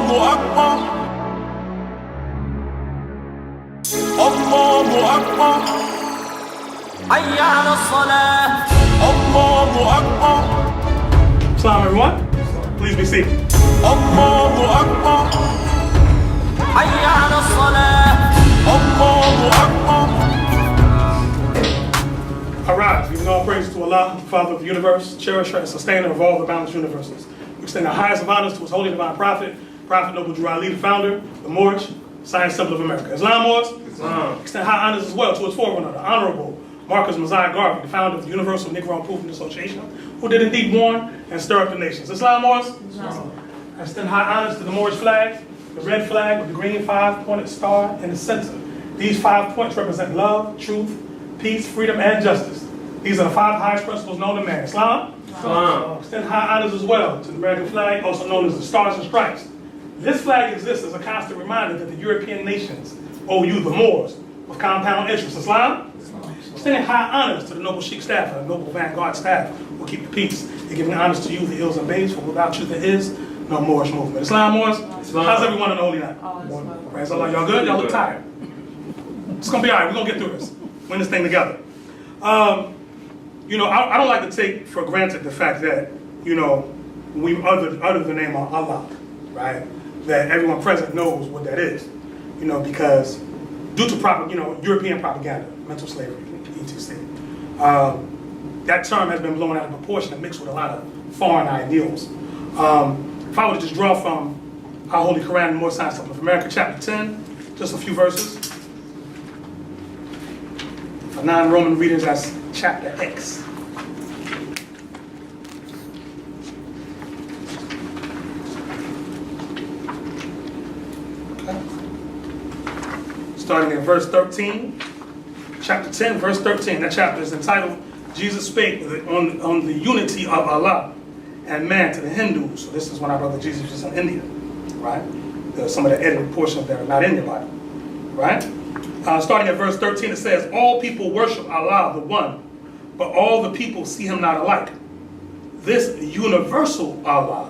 أكبر الله أكبر حي على الصلاة الله أكبر. Salam everyone, please be seated. الله أكبر حي على الصلاة الله أكبر. Arise, giving all praise to Allah, Father of the universe, cherisher and sustainer of all the boundless universes. We extend the highest of honors to His holy divine prophet, Prophet Noble Drew Ali, the founder, the Moorish, science symbol of America. Islam was? Islam. Extend high honors as well to its forerunner, the Honorable Marcus Mosiah Garvey, the founder of the Universal Negro Improvement Association, who did indeed warn and stir up the nations. Islam was? Islam. I extend high honors to the Moorish flag, the red flag with the green five-pointed star in the center. These 5 points represent love, truth, peace, freedom, and justice. These are the 5 highest principles known to man. Islam? Islam. Extend high honors as well to the American flag, also known as the Stars and Stripes. This flag exists as a constant reminder that the European nations owe you, the Moors, with compound interest. Islam? Extending high honors to the noble Sheik staff, the noble vanguard staff who keep the peace. They're giving honors to you, the ills and babes, for without you there is no Moorish movement. Islam, Moors? Islam. How's everyone on the holy night? Praise Allah. Y'all good? Y'all look tired. It's going to be all right. We're going to get through this. Win this thing together. You know, I don't like to take for granted the fact that, you know, we utter the name of Allah, right? That everyone present knows what that is, you know, because due to European propaganda, mental slavery, etc. That term has been blown out of proportion and mixed with a lot of foreign ideals. If I were to just draw from our Holy Quran, More Science of America, chapter 10, just a few verses. For non-Roman readers, that's chapter X. Okay. Starting at verse 13, chapter 10, verse 13. That chapter is entitled, Jesus Spake on the Unity of Allah and Man to the Hindus. So this is when our brother Jesus was in India, right? There's some of the edited portions that are not in your Bible, right? Starting at verse 13, it says, all people worship Allah, the one, but all the people see him not alike. This universal Allah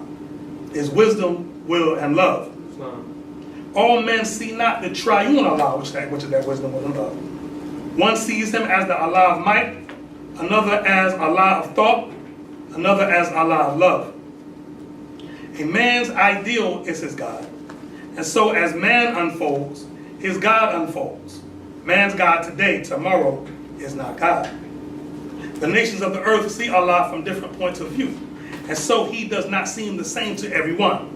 is wisdom, will, and love. All men see not the triune Allah, which is that wisdom, will, and love. One sees him as the Allah of might, another as Allah of thought, another as Allah of love. A man's ideal is his God. And so as man unfolds, his God unfolds. Man's God today, tomorrow, is not God. The nations of the earth see Allah from different points of view, and so he does not seem the same to everyone.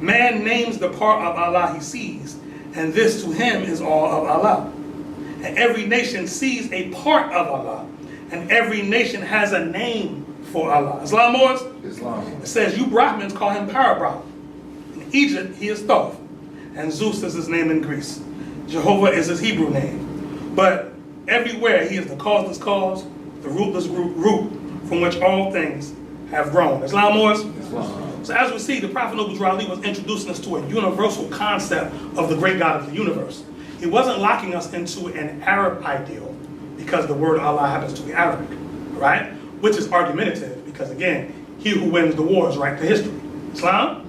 Man names the part of Allah he sees, and this to him is all of Allah. And every nation sees a part of Allah, and every nation has a name for Allah. Islam, Moors? Islam. It says, you Brahmins call him Parabrahma. In Egypt, he is Thoth, and Zeus is his name in Greece. Jehovah is his Hebrew name. But everywhere he is the causeless cause, the rootless root from which all things have grown. Islam, Moors? Islam. So as we see, the Prophet Noble Drew Ali was introducing us to a universal concept of the great God of the universe. He wasn't locking us into an Arab ideal because the word Allah happens to be Arabic, right? Which is argumentative because, again, he who wins the war is right to history. Islam?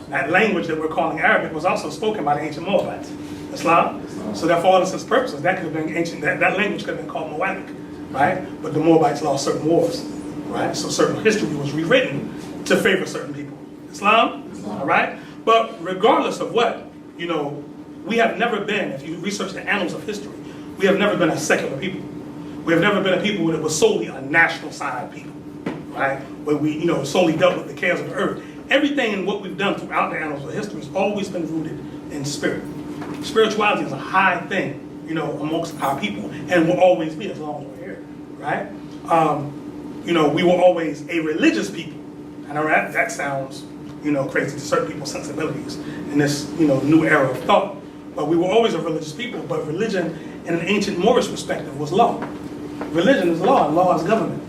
That language that we're calling Arabic was also spoken by the ancient Moabites. Islam? So that for all intents and purposes, that could have been ancient, that language could have been called Moabic, right? But the Moabites lost certain wars, right? So certain history was rewritten to favor certain people. Islam? All right? But regardless of what, you know, we have never been, if you research the annals of history, we have never been a secular people. We have never been a people that was solely a national side people, right? Where we, you know, solely dealt with the cares of the earth. Everything in what we've done throughout the annals of history has always been rooted in spirit. Spirituality is a high thing, you know, amongst our people, and will always be as long as we're here, right? You know, we were always a religious people. I know that sounds, you know, crazy to certain people's sensibilities in this, you know, new era of thought. But we were always a religious people. But religion, in an ancient Moorish perspective, was law. Religion is law, and law is government.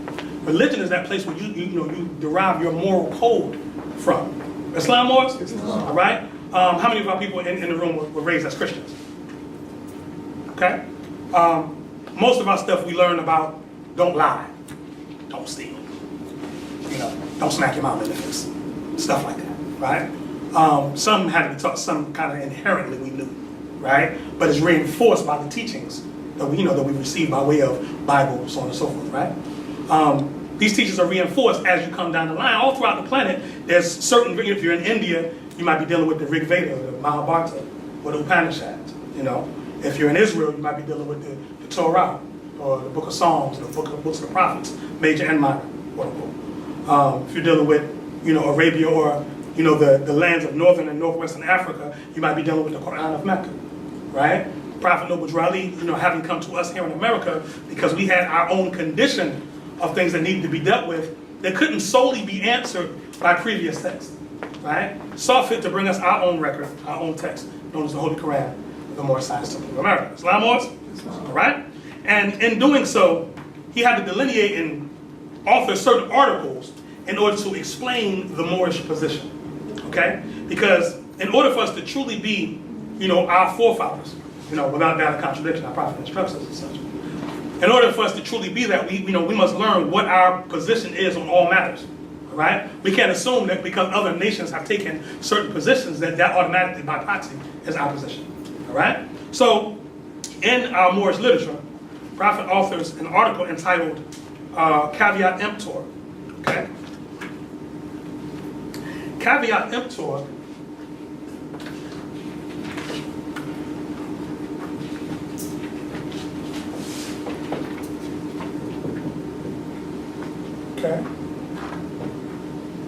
Religion is that place where you derive your moral code from. Islam, Moors? Islam. All right? How many of our people in the room were raised as Christians? Okay? Most of our stuff we learn about don't lie, don't steal, you know, don't smack your mom in the face, stuff like that, right? Some had to be taught, some kind of inherently we knew, right? But it's reinforced by the teachings that we receive by way of Bible, so on and so forth, right? These teachings are reinforced as you come down the line. All throughout the planet, there's certain, if you're in India, you might be dealing with the Rig Veda, the Mahabharata, or the Upanishads, you know. If you're in Israel, you might be dealing with the Torah, or the Book of Psalms, the books of the prophets, major and minor, quote unquote. If you're dealing with, Arabia or, the lands of northern and northwestern Africa, you might be dealing with the Quran of Mecca, right? Prophet Noble Drew Ali, having come to us here in America, because we had our own condition of things that needed to be dealt with, that couldn't solely be answered by previous texts, right? Saw fit to bring us our own record, our own text, known as the Holy Quran, the Moorish Science Temple of America. Islam Moors? All right? And in doing so, he had to delineate and author certain articles in order to explain the Moorish position, okay? Because in order for us to truly be, our forefathers, without doubt or contradiction, our prophet instructs us and such. In order for us to truly be that, we must learn what our position is on all matters, all right? We can't assume that because other nations have taken certain positions that automatically, by proxy, is our position, all right? So, in our Moorish literature, Prophet authors an article entitled Caveat Emptor, okay? Caveat Emptor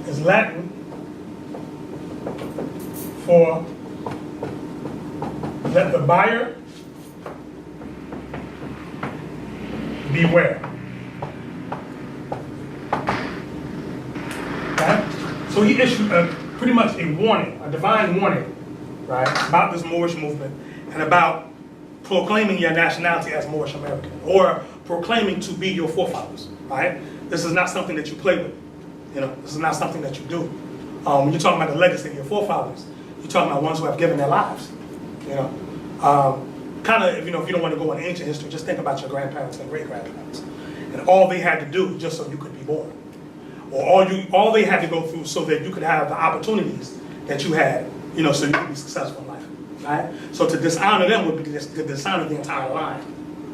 is Latin for let the buyer beware. Okay? So he issued pretty much a warning, a divine warning, right, about this Moorish movement and about proclaiming your nationality as Moorish American or proclaiming to be your forefathers, right? This is not something that you play with. This is not something that you do. When you're talking about the legacy of your forefathers, you're talking about ones who have given their lives. Kind of, if you don't want to go into ancient history, just think about your grandparents and great-grandparents. And all they had to do just so you could be born. Or all they had to go through so that you could have the opportunities that you had, so you could be successful in life, right? So to dishonor them would be to dishonor the entire line,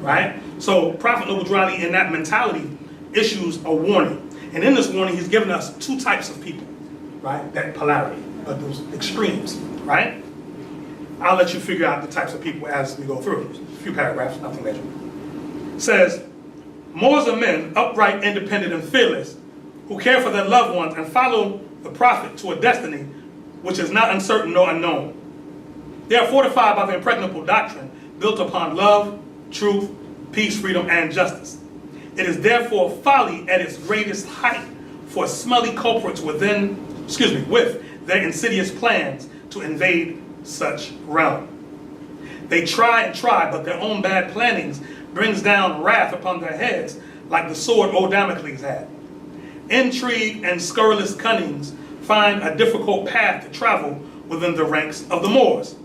right? So Prophet Noble Drew Ali, in that mentality, issues a warning. And in this warning, he's given us two types of people, right? That polarity, those extremes, right? I'll let you figure out the types of people as we go through. A few paragraphs, nothing major. It says, Moors are men, upright, independent, and fearless, who care for their loved ones and follow the prophet to a destiny which is not uncertain nor unknown. They are fortified by the impregnable doctrine built upon love, truth, peace, freedom, and justice. It is therefore folly at its greatest height for smelly culprits with their insidious plans to invade such realm. They try, but their own bad plannings brings down wrath upon their heads like the sword old Damocles had. Intrigue and scurrilous cunnings find a difficult path to travel within the ranks of the Moors.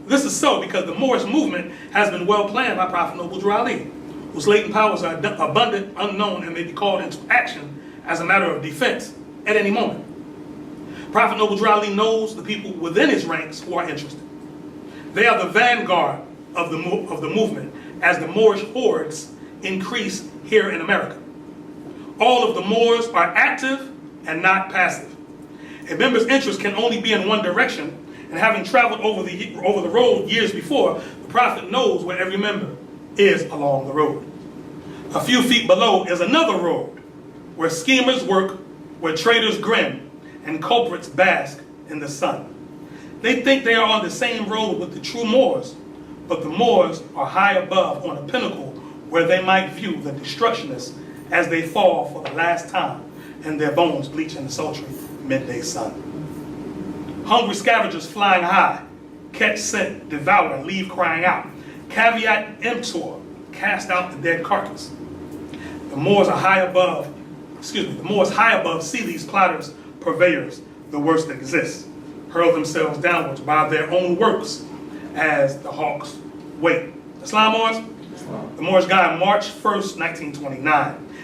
This is so because the Moorish movement has been well planned by Prophet Noble Drew Ali, whose latent powers are abundant, unknown, and may be called into action as a matter of defense at any moment. Prophet Noble Drew Ali knows the people within his ranks who are interested. They are the vanguard of the movement as the Moorish hordes increase here in America. All of the Moors are active and not passive. A member's interest can only be in one direction, and having traveled over the road years before, the Prophet knows where every member is along the road. A few feet below is another road, where schemers work, where traitors grin, and culprits bask in the sun. They think they are on the same road with the true Moors, but the Moors are high above on a pinnacle where they might view the destructionists as they fall for the last time and their bones bleach in the sultry midday sun. Hungry scavengers flying high, catch scent, devour, and leave crying out. Caveat emptor, cast out the dead carcass. The Moors high above see these plotters, purveyors, the worst that exists, hurl themselves downwards by their own works as the hawks wait. Islam Moors? The Moorish guide, March 1st, 1929.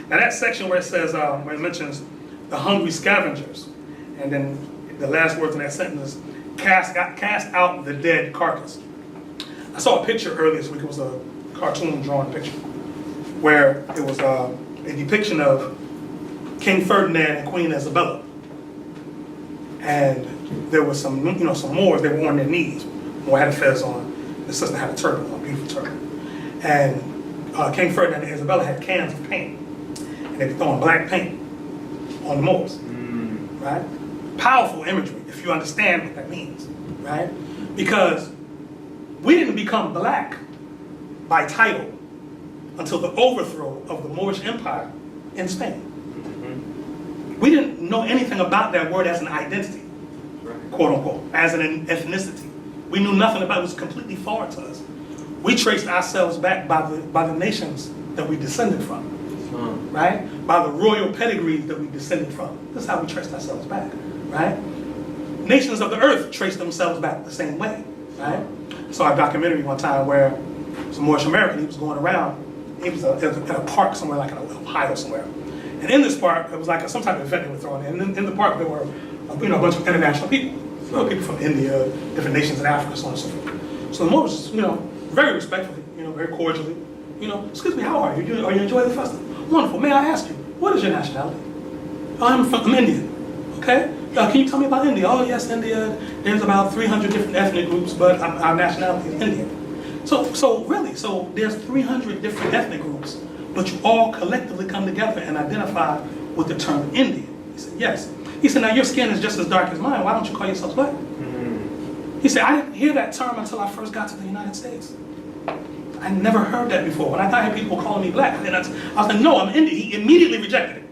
Now that section where it says, where it mentions the hungry scavengers, and then the last words in that sentence is, cast out the dead carcass. I saw a picture earlier this week. It was a cartoon drawn picture where it was a depiction of King Ferdinand and Queen Isabella. And there was some Moors, they were on their knees. Moor had a fez on, the sister had a turban, a beautiful turban. And King Ferdinand and Isabella had cans of paint. And they were throwing black paint on the Moors, right? Powerful imagery, if you understand what that means, right? Because we didn't become black by title until the overthrow of the Moorish Empire in Spain. We didn't know anything about that word as an identity, quote unquote, as an ethnicity. We knew nothing about it. It was completely foreign to us. We traced ourselves back by the nations that we descended from, right? By the royal pedigrees that we descended from. This is how we traced ourselves back, right? Nations of the earth trace themselves back the same way, right? I saw a documentary one time where some Moorish American, he was going around, he was at a park somewhere like in Ohio somewhere. And in this park, it was like some type of event they were throwing in. And in the park, there were a bunch of international people. People from India, different nations in Africa, so on and so forth. So the Moors, very respectfully, very cordially, excuse me, how are you? Are you enjoying the festival? Wonderful. May I ask you, what is your nationality? I'm Indian. Okay. Can you tell me about India? Oh yes, India. There's about 300 different ethnic groups, but our nationality is Indian. So there's 300 different ethnic groups, but you all collectively come together and identify with the term Indian. He said, yes. He said, now your skin is just as dark as mine. Why don't you call yourselves black? He said, I didn't hear that term until I first got to the United States. I never heard that before. When I thought I had people calling me black, I was like, no, I'm Indian. He immediately rejected it.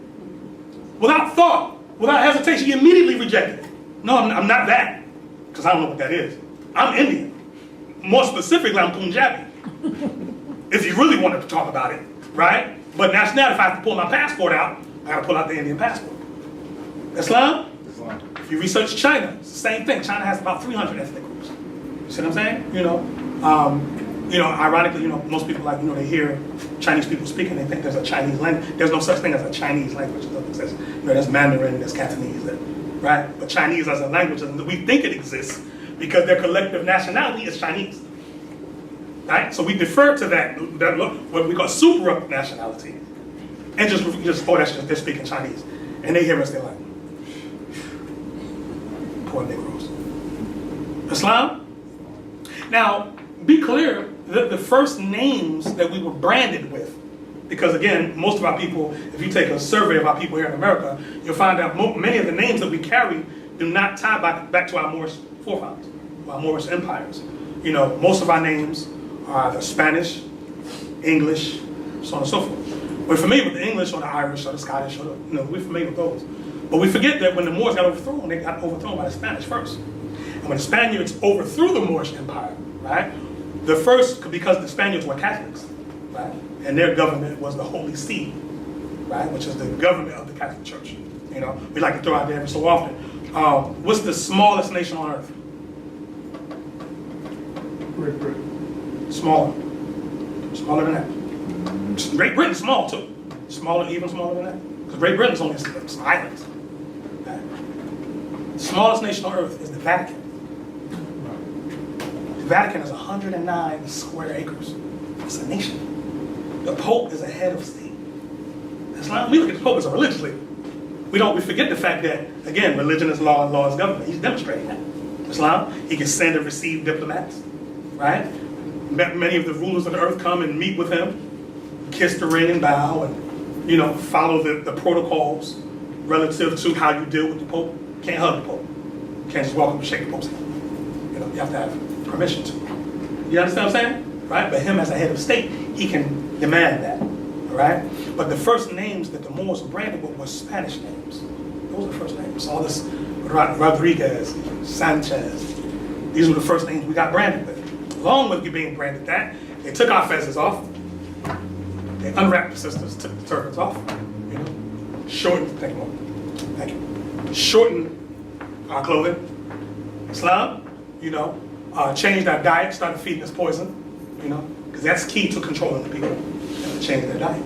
Without thought, without hesitation, he immediately rejected it. No, I'm not that, because I don't know what that is. I'm Indian. More specifically, I'm Punjabi. If you really wanted to talk about it, right? But nationality, if I have to pull my passport out, I got to pull out the Indian passport. Islam? If you research China, it's the same thing. China has about 300 ethnic groups. You see what I'm saying? Ironically, most people they hear Chinese people speaking, they think there's a Chinese language. There's no such thing as a Chinese language. It doesn't exist. There's Mandarin, there's Cantonese, right? But Chinese as a language, we think it exists because their collective nationality is Chinese, right? So we defer to that what we call super nationality, and just they're speaking Chinese, and they hear us, they're like, poor Negroes. Islam? Now, be clear that the first names that we were branded with, because again, most of our people, if you take a survey of our people here in America, you'll find out many of the names that we carry do not tie back to our Moorish forefathers, our Moorish empires. Most of our names are either Spanish, English, so on and so forth. We're familiar with the English or the Irish or the Scottish, we're familiar with those. But we forget that when the Moors got overthrown, they got overthrown by the Spanish first. And when the Spaniards overthrew the Moorish Empire, right, the first, because the Spaniards were Catholics, right, and their government was the Holy See, right, which is the government of the Catholic Church. We like to throw out there every so often. What's the smallest nation on earth? Great Britain. Smaller than that. Great Britain's small too. Even smaller than that. Because Great Britain's only some islands. Right? The smallest nation on earth is the Vatican. The Vatican is 109 square acres. It's a nation. The Pope is a head of state. We look at the Pope as a religious leader. We forget the fact that, again, religion is law and law is government. He's demonstrating that. Islam, he can send and receive diplomats, right? Many of the rulers of the earth come and meet with him, kiss the ring and bow, and follow the protocols relative to how you deal with the Pope. Can't hug the Pope. Can't just walk up and shake the Pope's hand. You have to have permission to. You understand what I'm saying? Right? But him as a head of state, he can demand that. All right? But the first names that the Moors were branded with were Spanish names. Those were the first names. All this Rodriguez, Sanchez. These were the first names we got branded with. Along with you being branded that, they took our fezzes off. They unwrapped the sisters, took the turbans off. Shortened, thank you. Shortened our clothing. Islam, changed our diet, started feeding us poison, because that's key to controlling the people. To change their diet.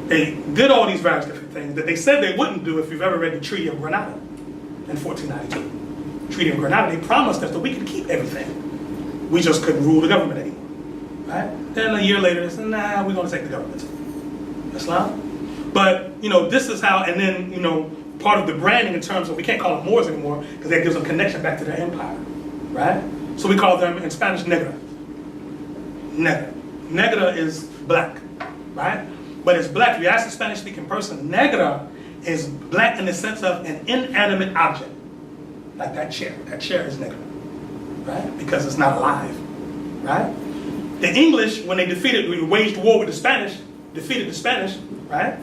They did all these various different things that they said they wouldn't do if you've ever read the Treaty of Granada. in 1492. Treaty of Grenada, they promised us that we could keep everything. We just couldn't rule the government anymore. Right? Then a year later, they said, nah, we're going to take the government. Islam? But, you know, this is how, and then, you know, part of the branding in terms of, we can't call them Moors anymore, because that gives them connection back to their empire. Right? So we call them, in Spanish, negra. Negra. Negra is black. Right? But it's black. If you ask a Spanish-speaking person, negra is black in the sense of an inanimate object. Like that chair. That chair is negra. Right? Because it's not alive. Right? The English, when they waged war with the Spanish, defeated the Spanish, right?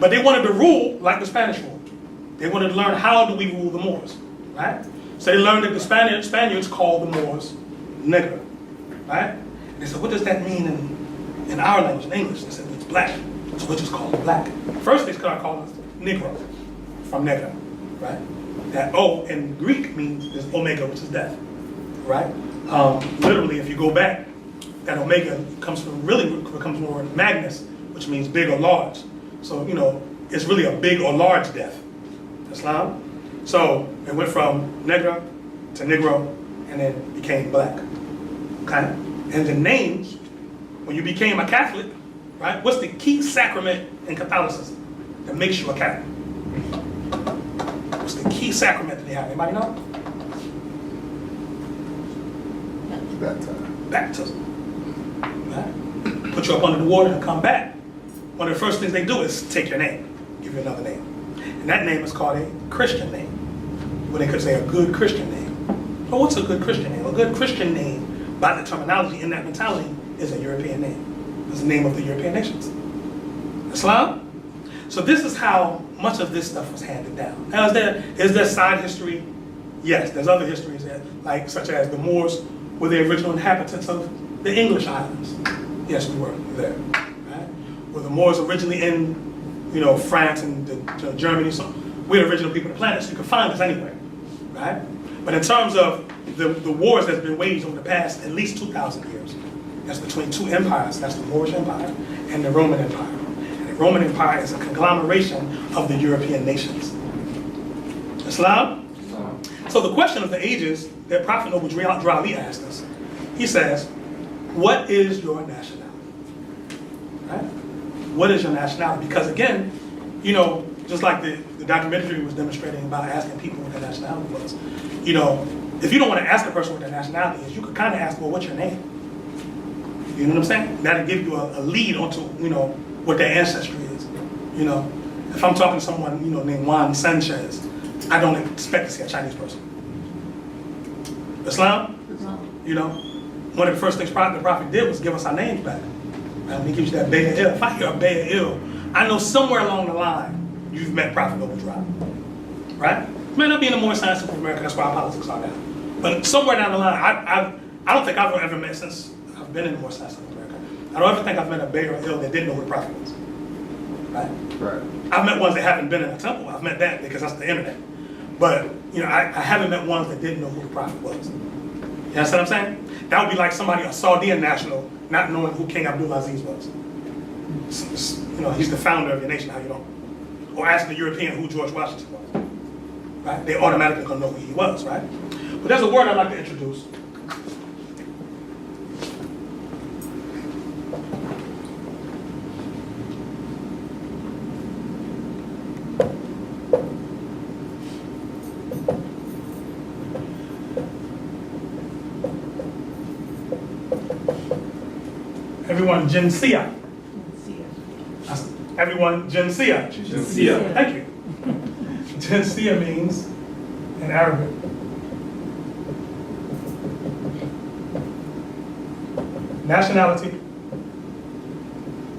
But they wanted to rule like the Spanish ruled. They wanted to learn how do we rule the Moors, right? So they learned that the Spaniards called the Moors negra, right? And they said, what does that mean in our language, in English? They said, it's black, so we just call it black. First they started calling us negro, from negra, right? That O in Greek means is omega, which is death, right? Literally, if you go back, that omega comes more magnus, which means big or large. So, you know, it's really a big or large death. Islam. So it went from negra to negro and then became black. Okay? And the names, when you became a Catholic, right? What's the key sacrament in Catholicism that makes you a Catholic? What's the key sacrament that they have? Anybody know? Baptism. Right? Put you up under the water and come back. One of the first things they do is take your name, give you another name. And that name is called a Christian name. Well, they could say a good Christian name. But what's a good Christian name? A good Christian name, by the terminology in that mentality, is a European name. It's the name of the European nations. Islam? So this is how much of this stuff was handed down. Now, is there side history? Yes, there's other histories, like such as the Moors were the original inhabitants of the English islands. Yes, we were there. Right? Were the Moors originally in, you know, France and Germany? So we're the original people on the planet, so you can find us anywhere. Right? But in terms of the wars that's been waged over the past at least 2,000 years, that's between two empires. That's the Moorish Empire and the Roman Empire. And the Roman Empire is a conglomeration of the European nations. Islam? So the question of the ages that Prophet Noble Drali asked us, he says, what is your nationality? Right? What is your nationality? Because again, you know, just like the documentary was demonstrating about asking people what their nationality was, you know, if you don't want to ask a person what their nationality is, you could kind of ask, well, what's your name? You know what I'm saying? That'll give you a lead onto, you know, what their ancestry is. You know, if I'm talking to someone, you know, named Juan Sanchez, I don't expect to see a Chinese person. Islam? You know, one of the first things the Prophet did was give us our names back. And he gives you that Be'er. If I hear a Be'er, I know somewhere along the line you've met Prophet Noble Drali. Right? It may not be in the more science of America, that's where our politics are now. But somewhere down the line, I don't think I've ever met, since I've been in the more science of America, I don't ever think I've met a Be'er that didn't know who the Prophet was. Right? I've met ones that haven't been in a temple. I've met that because that's the internet. But, you know, I haven't met ones that didn't know who the Prophet was. You understand what I'm saying? That would be like somebody, a Saudian national, not knowing who King Abdulaziz was. You know, he's the founder of your nation, how you don't? Or asking a European who George Washington was. Right? They automatically gonna know who he was, right? But there's a word I'd like to introduce. Everyone, Jinsia. Everyone, Jinsia. Jinsia. Thank you. Jinsia means, in Arabic, nationality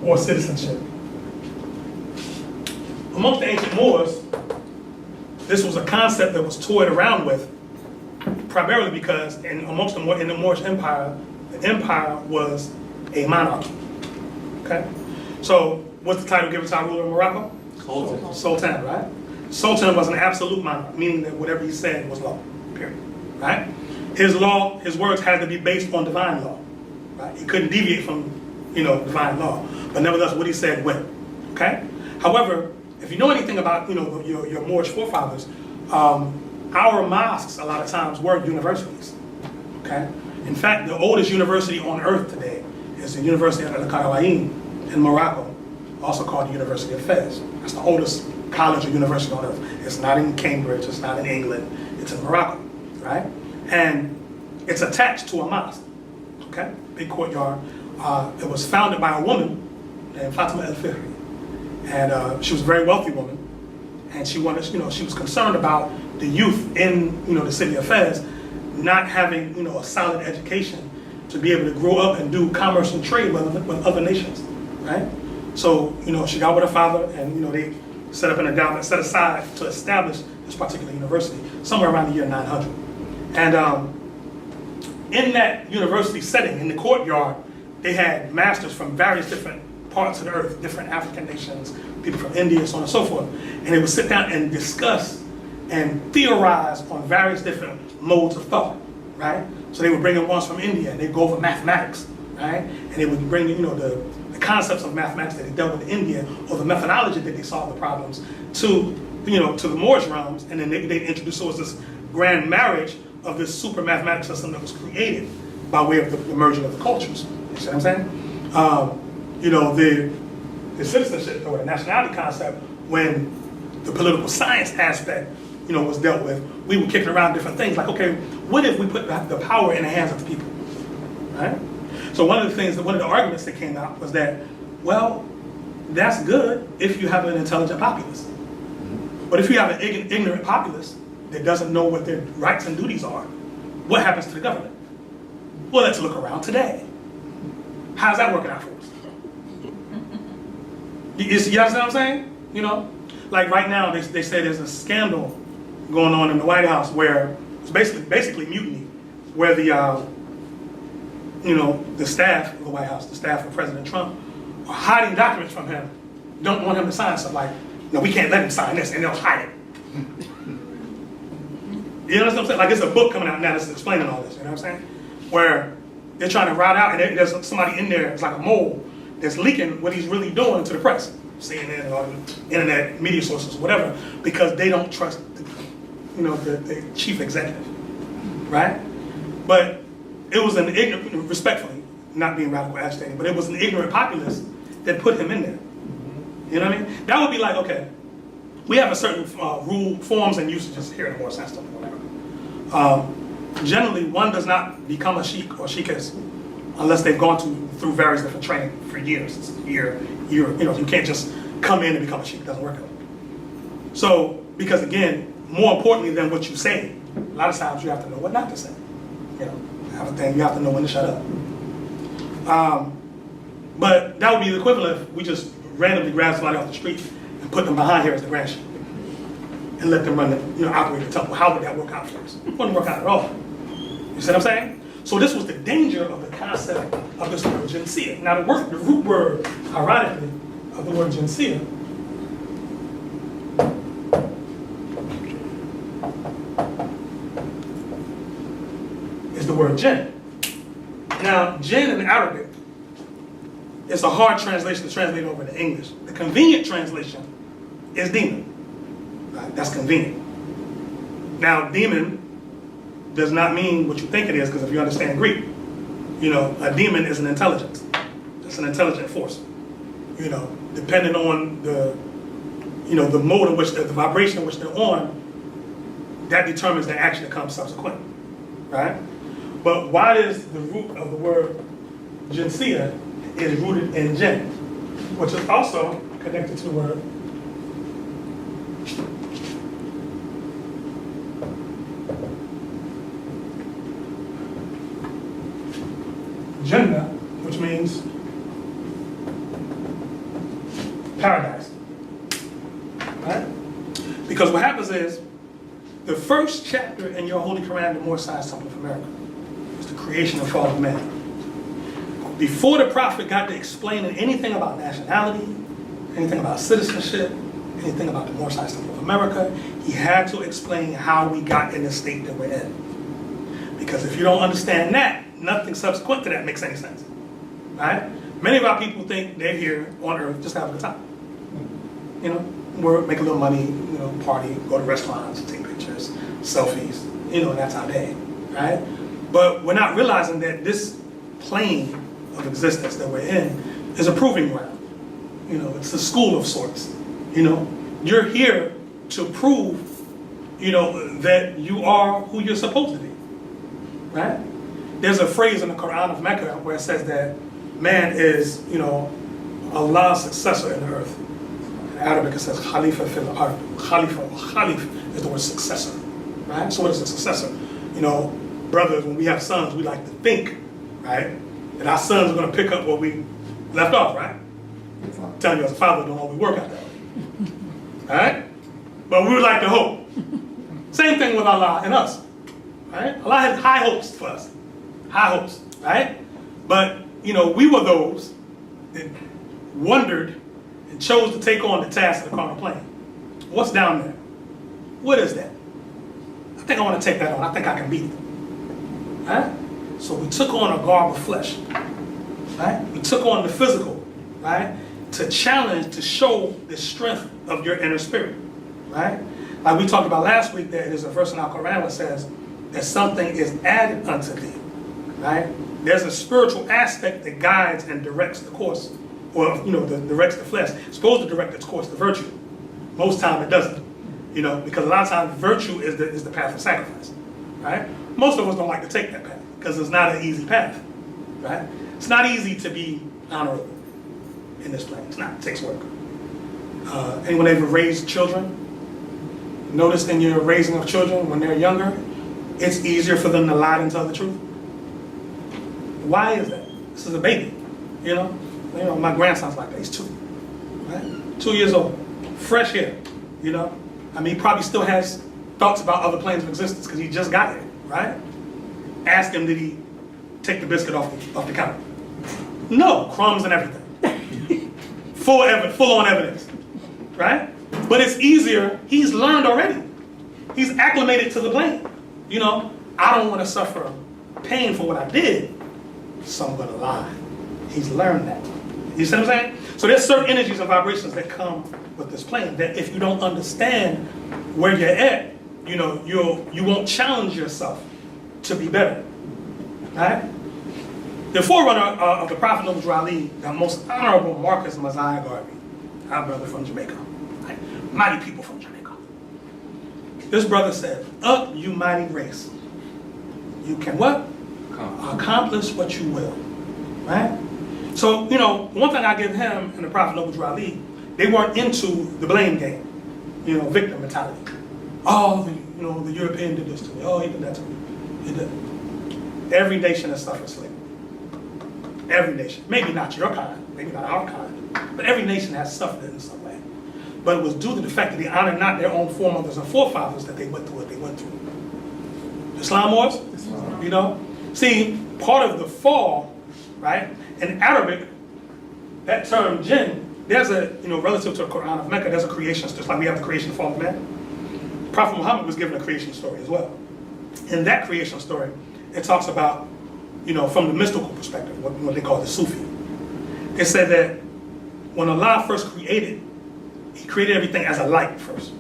or citizenship. Amongst the ancient Moors, this was a concept that was toyed around with, primarily because in the Moorish Empire, the empire was a monarchy. Okay? So, what's the title given to our ruler in Morocco? Sultan. Sultan, right? Sultan was an absolute monarch, meaning that whatever he said was law, period. Right? His law, his words had to be based on divine law. Right? He couldn't deviate from, you know, divine law. But nevertheless, what he said went. Okay? However, if you know anything about, you know, your Moorish forefathers, our mosques a lot of times were universities, okay? In fact, the oldest university on earth today is the University of Al-Qarawiyyin in Morocco, also called the University of Fez. That's the oldest college or university on earth. It's not in Cambridge, it's not in England, it's in Morocco, right? And it's attached to a mosque, okay? Big courtyard. It was founded by a woman named Fatima El-Fihri. And she was a very wealthy woman. And she wanted, she was concerned about the youth in, the city of Fez not having, a solid education to be able to grow up and do commerce and trade with other nations, right? So, she got with her father and, they set up an endowment set aside to establish this particular university somewhere around the year 900. And in that university setting, in the courtyard, they had masters from various different parts of the earth, different African nations, people from India, so on and so forth. And they would sit down and discuss and theorize on various different modes of thought, right? So they would bring in ones from India and they'd go over mathematics, right? And they would bring in, the concepts of mathematics that they dealt with in India, or the methodology that they solved the problems to, to the Moorish realms, and then they'd introduce us this grand marriage of this super mathematical system that was created by way of the merging of the cultures. You see what I'm saying? The citizenship or the nationality concept, when the political science aspect, was dealt with, we would kick it around different things. Like, okay, what if we put the power in the hands of the people, right? So one of the arguments that came out was that, well, that's good if you have an intelligent populace. But if you have an ignorant populace that doesn't know what their rights and duties are, what happens to the government? Well, let's look around today. How's that working out for us? You understand what I'm saying? Like right now, they say there's a scandal going on in the White House where it's basically mutiny, where the staff of the White House, the staff of President Trump, are hiding documents from him, don't want him to sign stuff like, no, we can't let him sign this, and they'll hide it. You know what I'm saying? Like, it's a book coming out now that's explaining all this, you know what I'm saying? Where they're trying to route out, and there's somebody in there, it's like a mole, that's leaking what he's really doing to the press, CNN or internet media sources, whatever, because they don't trust the chief executive, right? But it was an ignorant, respectfully, not being radical agitating, but it was an ignorant populace that put him in there. You know what I mean? That would be like, okay, we have a certain rule, forms, and usages here in the Moorish system, whatever. Generally, one does not become a sheikh or sheikhess unless they've gone through various different training for years. It's you can't just come in and become a sheikh. It doesn't work that way. So, because again, more importantly than what you say, a lot of times you have to know what not to say. You have to know when to shut up. But that would be the equivalent if we just randomly grab somebody off the street and put them behind here as the grand sheikh and let them run operate the temple. How would that work out for us? It wouldn't work out at all. You see what I'm saying? So this was the danger of the concept of this word jinsia. Now the root word, ironically, of the word jinsia is the word jinn. Now, jinn in Arabic is a hard translation to translate over into English. The convenient translation is demon. Right? That's convenient. Now, demon does not mean what you think it is, because if you understand Greek, a demon is an intelligence. It's an intelligent force. Depending on the mode in which the vibration in which they're on, that determines the action that comes subsequent, right? But why is the root of the word jinsia is rooted in jinn, which is also connected to the word Jannah, which means paradise, right? Because what happens is, the first chapter in your Holy Quran, the Moorish Science Temple of America, is the creation and fall of man. Before the Prophet got to explaining anything about nationality, anything about citizenship, anything about the Moorish Science Temple of America, he had to explain how we got in the state that we're in. Because if you don't understand that, nothing subsequent to that makes any sense, right? Many of our people think they're here on earth just to have a good time. Work, make a little money, party, go to restaurants, take pictures, selfies, that's our day, right? But we're not realizing that this plane of existence that we're in is a proving ground. It's a school of sorts. You're here to prove, that you are who you're supposed to be, right? There's a phrase in the Quran of Mecca where it says that man is, Allah's successor in the earth. In Arabic it says Khalifa fil ard. Khalifa, or Khalif is the word successor, right? So what is a successor? Brothers, when we have sons, we like to think, right, that our sons are going to pick up where we left off, right? I'm telling you as a father, don't always work out that way. All right? But we would like to hope. Same thing with Allah and us, right? Allah has high hopes for us. High hopes, right? But, we were those that wondered and chose to take on the task of the carnal plane. What's down there? What is that? I think I want to take that on. I think I can beat it. Right? So we took on a garb of flesh. Right? We took on the physical, right? To challenge, to show the strength of your inner spirit. Right? Like we talked about last week, that there's a verse in our Quran that says that something is added unto thee. Right? There's a spiritual aspect that guides and directs the course, or directs the flesh. It's supposed to direct its course to virtue. Most time it doesn't. Because a lot of times virtue is the path of sacrifice. Right? Most of us don't like to take that path because it's not an easy path. Right? It's not easy to be honorable in this place. It's not. It takes work. Anyone ever raised children? Notice in your raising of children when they're younger, it's easier for them to lie than tell the truth. Why is that? This is a baby. My grandson's like that. He's 2. Right? 2 years old. Fresh hair. He probably still has thoughts about other planes of existence because he just got here, right? Ask him, did he take the biscuit off the counter? No, crumbs and everything. Full on evidence, right? But it's easier. He's learned already. He's acclimated to the plane. I don't want to suffer pain for what I did, so I'm going to lie. He's learned that. You see what I'm saying? So there's certain energies and vibrations that come with this plane that if you don't understand where you're at, you won't challenge yourself to be better. Right? The forerunner of the Prophet Noble Ali, the most honorable Marcus Messiah Garvey, our brother from Jamaica, right? Mighty people from Jamaica. This brother said, "Up, you mighty race. You can what? Accomplish what you will." Right? So, one thing I give him and the Prophet Noble Ali, they weren't into the blame game, victim mentality. Oh, the European did this to me. Oh, he did that to me. He did. Every nation has suffered slavery. Every nation. Maybe not your kind, maybe not our kind, but every nation has suffered it in some way. But it was due to the fact that they honored not their own foremothers and forefathers that they went through what they went through. Islam was? See, part of the fall, right? In Arabic, that term jinn, there's a, relative to the Quran of Mecca, there's a creation story. Just like we have the creation of fall of man. Prophet Muhammad was given a creation story as well. In that creation story, it talks about, from the mystical perspective, what they call the Sufi. It said that when Allah first created, He created everything as a light first.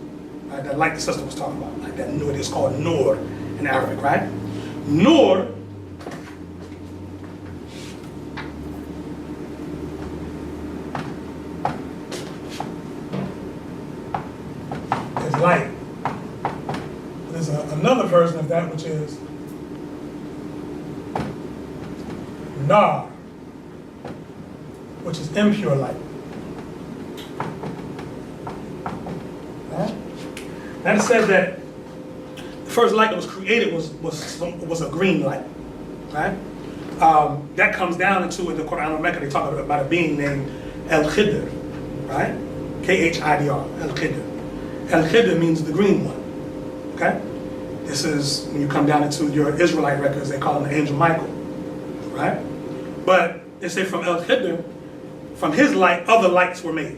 Right? That light the sister was talking about, like that nur, it's called nur in Arabic, right? Nur is light. There's another version of that which is nar, which is impure light. Right? That said that the first light that was created was a green light. Right? That comes down into, in the Quran of Mecca, they talk about a being named El-Khidr, right? K-H-I-D-R, El-Khidr. El-Khidr means the green one. Okay? This is, when you come down into your Israelite records, they call him the angel Michael. Right? But they say from El-Khidr, from his light, other lights were made.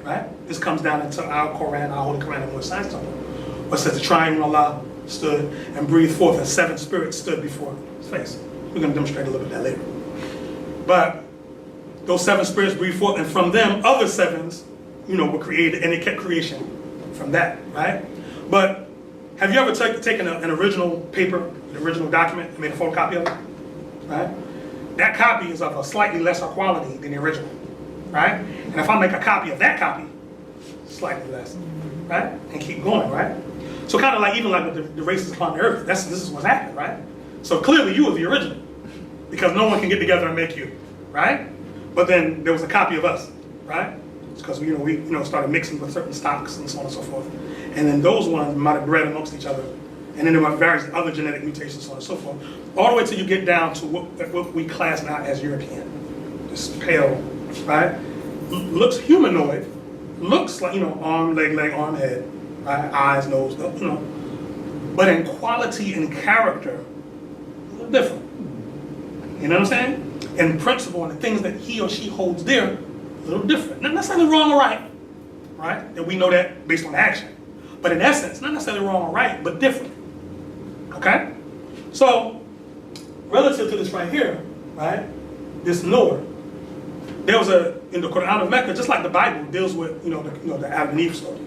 Right? This comes down into our Quran, our Holy Quran, and what science talks about. What says the triune Allah stood and breathed forth, and 7 spirits stood before his face. We're going to demonstrate a little bit of that later. But those 7 spirits breathed forth, and from them, other 7s, were created, and they kept creation from that, right? But have you ever taken an original paper, an original document, and made a photocopy of it? Right? That copy is of a slightly lesser quality than the original. Right? And if I make a copy of that copy, slightly less. Right? And keep going, right? So kind of like, even like with the races upon the earth, this is what's happening, right? So clearly you are the original, because no one can get together and make you, right? But then there was a copy of us, right? Because we started mixing with certain stocks and so on and so forth. And then those ones might have bred amongst each other. And then there were various other genetic mutations, so on and so forth. All the way till you get down to what we class now as European. Just pale, right? Looks humanoid, looks like, arm, leg, arm, head, right? Eyes, nose, But in quality and character, a little different. You know what I'm saying? In principle, and the things that he or she holds dear, a little different. Not necessarily wrong or right? And we know that based on action. But in essence, not necessarily wrong or right, but different. Okay? So, relative to this right here, right? This Noah, there was in the Quran of Mecca, just like the Bible deals with, the Adam and Eve story,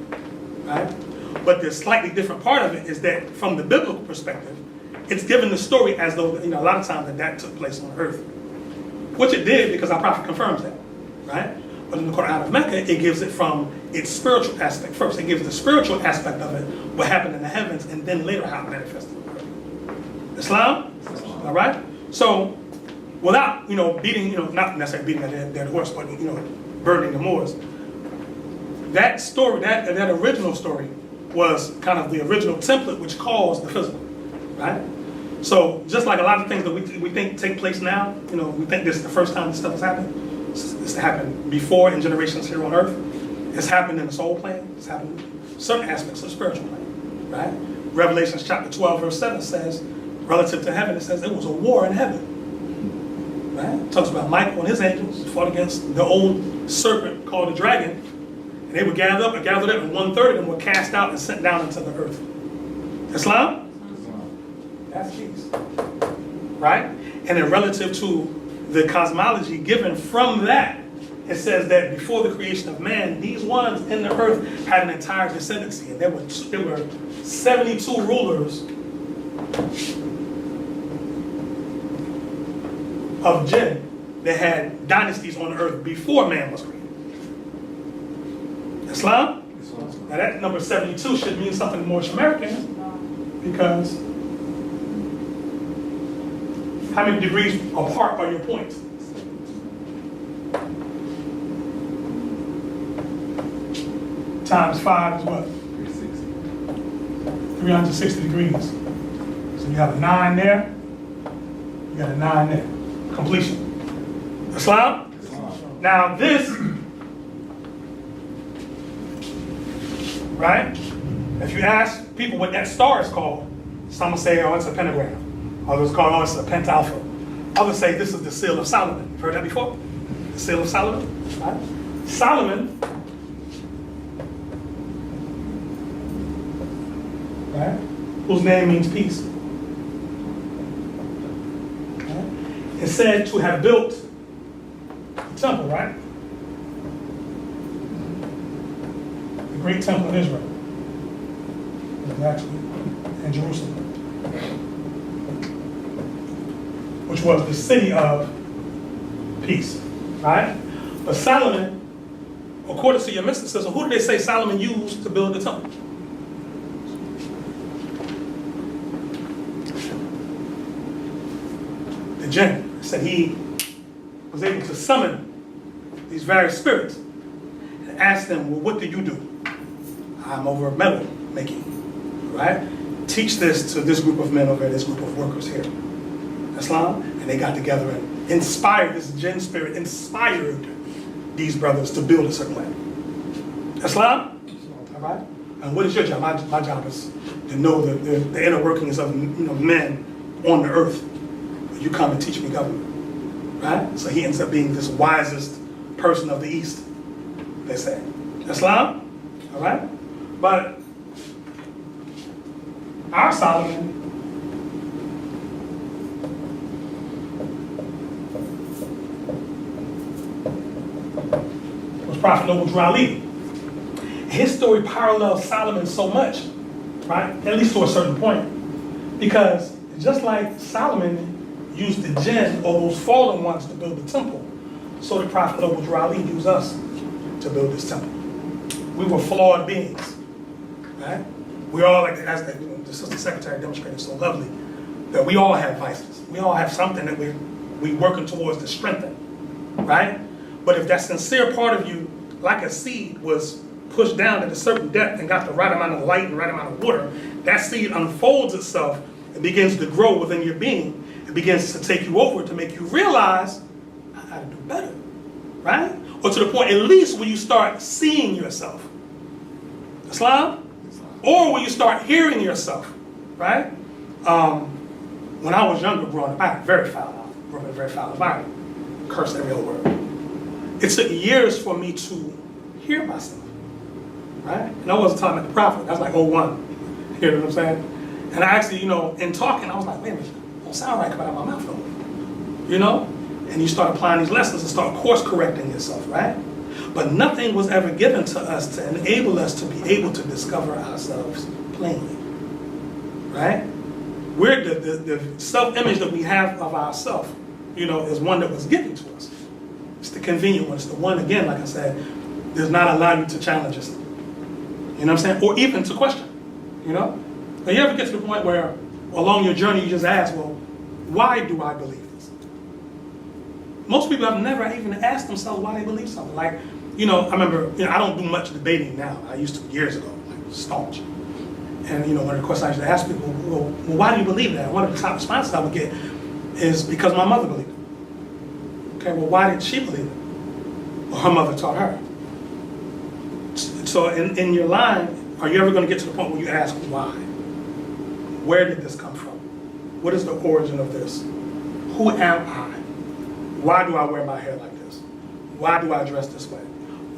right? But the slightly different part of it is that from the biblical perspective, it's given the story as though, a lot of times that took place on earth. Which it did, because our prophet confirms that, right? But in the Quran of Mecca, it gives it from its spiritual aspect first. It gives the spiritual aspect of it, what happened in the heavens, and then later how it manifested on earth. Islam? All right? So, without, beating, not necessarily beating that dead horse, but, burdening the Moors, that story, that original story was kind of the original template which caused the physical, right? So, just like a lot of things that we think take place now, we think this is the first time this stuff has happened. This happened before in generations here on earth. It's happened in the soul plane. It's happened in certain aspects of the spiritual plane, right? Revelations chapter 12, verse 7 says, relative to heaven, it says there was a war in heaven, right? It talks about Michael and his angels fought against the old serpent called the dragon, and they were gathered up, and 1/3 of them were cast out and sent down into the earth. Islam? That's peace, right? And then relative to the cosmology given from that, it says that before the creation of man, these ones in the earth had an entire descendancy, and there were 72 rulers of jinn that had dynasties on the earth before man was created. Islam? Now that number 72 should mean something more American, because how many degrees apart are your points? Times 5 is what? 360 degrees. So you have a 9 there, you got a 9 there. Completion. Islam? Now this, right? If you ask people what that star is called, some will say, oh, it's a pentagram. Others call it, oh, it's a pentalpha. Others say this is the seal of Solomon. You've heard that before? The seal of Solomon. Right? Solomon, right? Whose name means peace. Right? Is said to have built the temple, right? The great temple in Israel. It was actually in Jerusalem, which was the city of peace, right? But Solomon, according to your mysticism, who did they say Solomon used to build the temple? The jinn. Said he was able to summon these various spirits and ask them, well, what do you do? I'm over metal making, right? Teach this to this group of men over here, this group of workers here. Islam, and they got together and inspired, this jinn spirit inspired these brothers to build a certain way. Islam? All right? And what is your job? My job is to know the inner workings of men on the earth. You come and teach me government. Right? So he ends up being this wisest person of the East, they say. Islam? All right? But our Solomon was Prophet Noble Ali. His story parallels Solomon so much right? At least to a certain point. Because just like Solomon used the jinn, or those fallen ones, to build the temple, so the Prophet Ali used us to build this temple. We were flawed beings, right? We all, like as the Sister Secretary demonstrated so lovely, that we all have vices. We all have something that we're working towards to strengthen, right? But if that sincere part of you, like a seed, was pushed down at a certain depth and got the right amount of light and right amount of water, that seed unfolds itself and begins to grow within your being. It begins to take you over to make you realize, I gotta do better, right? Or to the point, at least, when you start seeing yourself. Islam? Or when you start hearing yourself, right? When I was younger growing up, I had a very foul mouth, grew up in a very foul environment, cursed every other word. It took years for me to hear myself, right? And I wasn't talking about the Prophet, I was like 01, you know what I'm saying? And I actually, in talking, I was like, wait a minute, it don't sound right coming out of my mouth no more, And you start applying these lessons and start course correcting yourself, right? But nothing was ever given to us to enable us to be able to discover ourselves plainly, right? We're the self-image that we have of ourselves, is one that was given to us. It's the convenient one. It's the one, again, like I said, does not allow you to challenge yourself. You know what I'm saying? Or even to question, But you ever get to the point where along your journey you just ask, well, why do I believe this? Most people have never even asked themselves why they believe something. Like, I remember, I don't do much debating now. I used to years ago, like staunch. And, one of the questions I used to ask people, well, why do you believe that? And one of the top responses I would get is because my mother believed it. Okay, well, why did she believe it? Well, her mother taught her. So in your line, are you ever going to get to the point where you ask why? Where did this come from? What is the origin of this? Who am I? Why do I wear my hair like this? Why do I dress this way?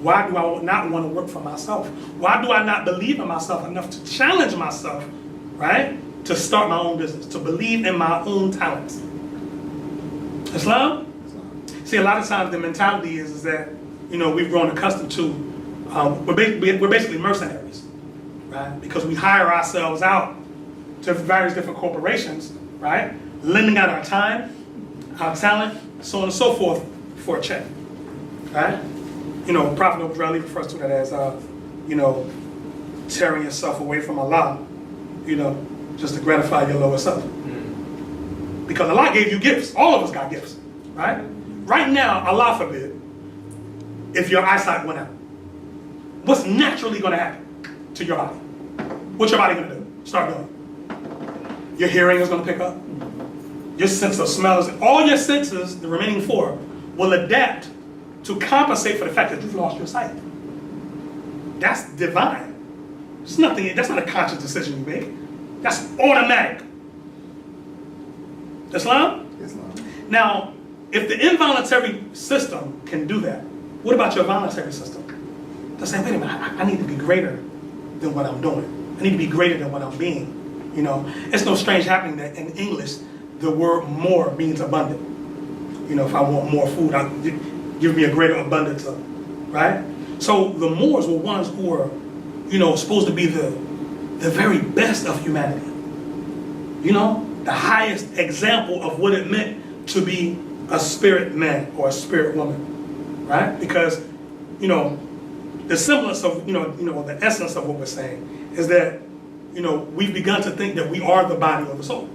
Why do I not want to work for myself? Why do I not believe in myself enough to challenge myself, right? To start my own business, to believe in my own talents. Islam? See, a lot of times the mentality is that, we've grown accustomed to, we're basically mercenaries, right? Because we hire ourselves out to various different corporations, right? Lending out our time, our talent, so on and so forth for a check, right? Prophet Ali refers to that as, tearing yourself away from Allah, just to gratify your lower self. Because Allah gave you gifts. All of us got gifts, right? Right now, Allah forbid, if your eyesight went out, what's naturally going to happen to your body? What's your body going to do? Start doing. Your hearing is going to pick up. Your sense of smell is, all your senses, the remaining 4, will adapt to compensate for the fact that you've lost your sight. That's divine. It's nothing, that's not a conscious decision you make. That's automatic. Islam? Islam. Now, if the involuntary system can do that, what about your voluntary system? They'll say, wait a minute, I need to be greater than what I'm doing. I need to be greater than what I'm being. It's no strange happening that in English, the word more means abundant. If I want more food, give me a greater abundance of it, right? So the Moors were ones who were, supposed to be the very best of humanity. The highest example of what it meant to be a spirit man or a spirit woman, right? Because, the semblance of, the essence of what we're saying is that, we've begun to think that we are the body of the soul.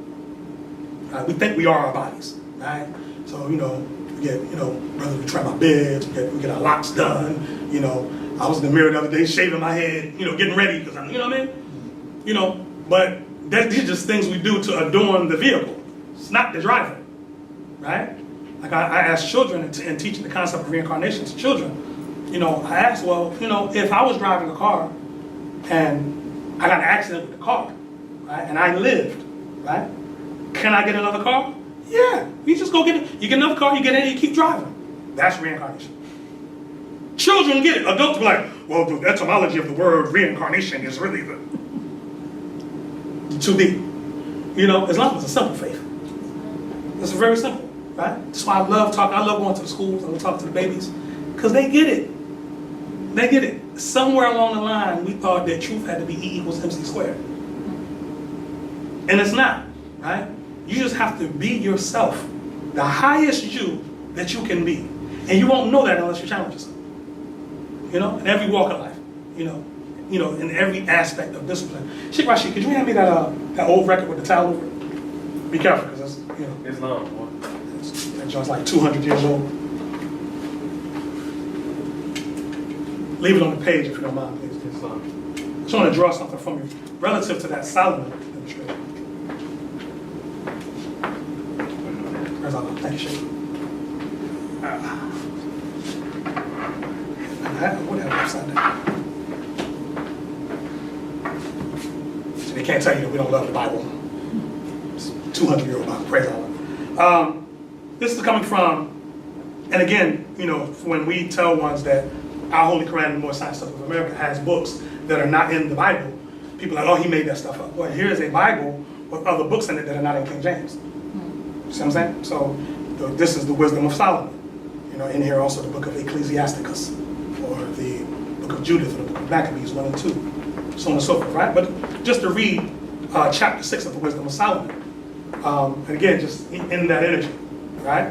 We think we are our bodies, right? So, we get, brother, we trim our beds, we get our locks done, I was in the mirror the other day shaving my head, getting ready, because I'm, what I mean? But these are just things we do to adorn the vehicle. It's not the driver, right? Like I ask children and teaching the concept of reincarnation to children, I ask, well, if I was driving a car and I got in an accident with the car, right, and I lived, right, can I get another car? Yeah, you just go get it. You get another car, you get in, you keep driving. That's reincarnation. Children get it. Adults be like, well, the etymology of the word reincarnation is really too deep. Islam is a simple faith. It's very simple, right? That's why I love talking. I love going to the schools and talking to the babies, because they get it. They get it. Somewhere along the line, we thought that truth had to be E = MC². And it's not, right? You just have to be yourself, the highest you that you can be. And you won't know that unless you challenge yourself. You know, in every walk of life, you know, in every aspect of discipline. Sheik Rashid, could you hand me that old record with the towel over it? Be careful, because it's, you know. It's long, boy. That joint's like 200 years old. Leave it on the page if you don't mind, please. It's long. I just want to draw something from you relative to that Solomon demonstration. Where's our thank you, Sheik. What happened upside down? So they can't tell you that we don't love the Bible. It's 200-year-old Bible. Praise Allah. This is coming from, and again, you know, when we tell ones that our Holy Quran and More Science Stuff of America has books that are not in the Bible, people are like, oh, he made that stuff up. Well, here's a Bible with other books in it that are not in King James. See what I'm saying? So this is the wisdom of Solomon. You know, in here also the book of Ecclesiasticus, or the book of Judith, or the book of Maccabees 1 and 2, so on and so forth, right? But just to read chapter 6 of the wisdom of Solomon, and again, just in that energy, right?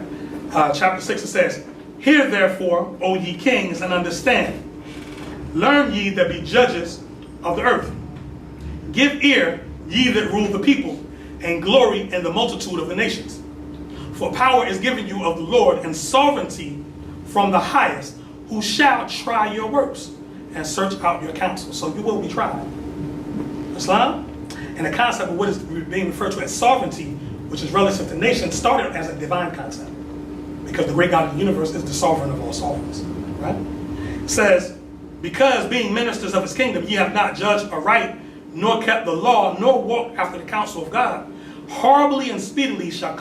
Chapter 6, it says, "Hear therefore, O ye kings, and understand. Learn ye that be judges of the earth. Give ear, ye that rule the people, and glory in the multitude of the nations. For power is given you of the Lord, and sovereignty from the highest, who shall try your works, and search out your counsel." So you will be tried. Islam? And the concept of what is being referred to as sovereignty, which is relative to nations, started as a divine concept. Because the great God of the universe is the sovereign of all sovereigns, right? It says, "Because being ministers of his kingdom, ye have not judged aright, nor kept the law, nor walked after the counsel of God, horribly and speedily shall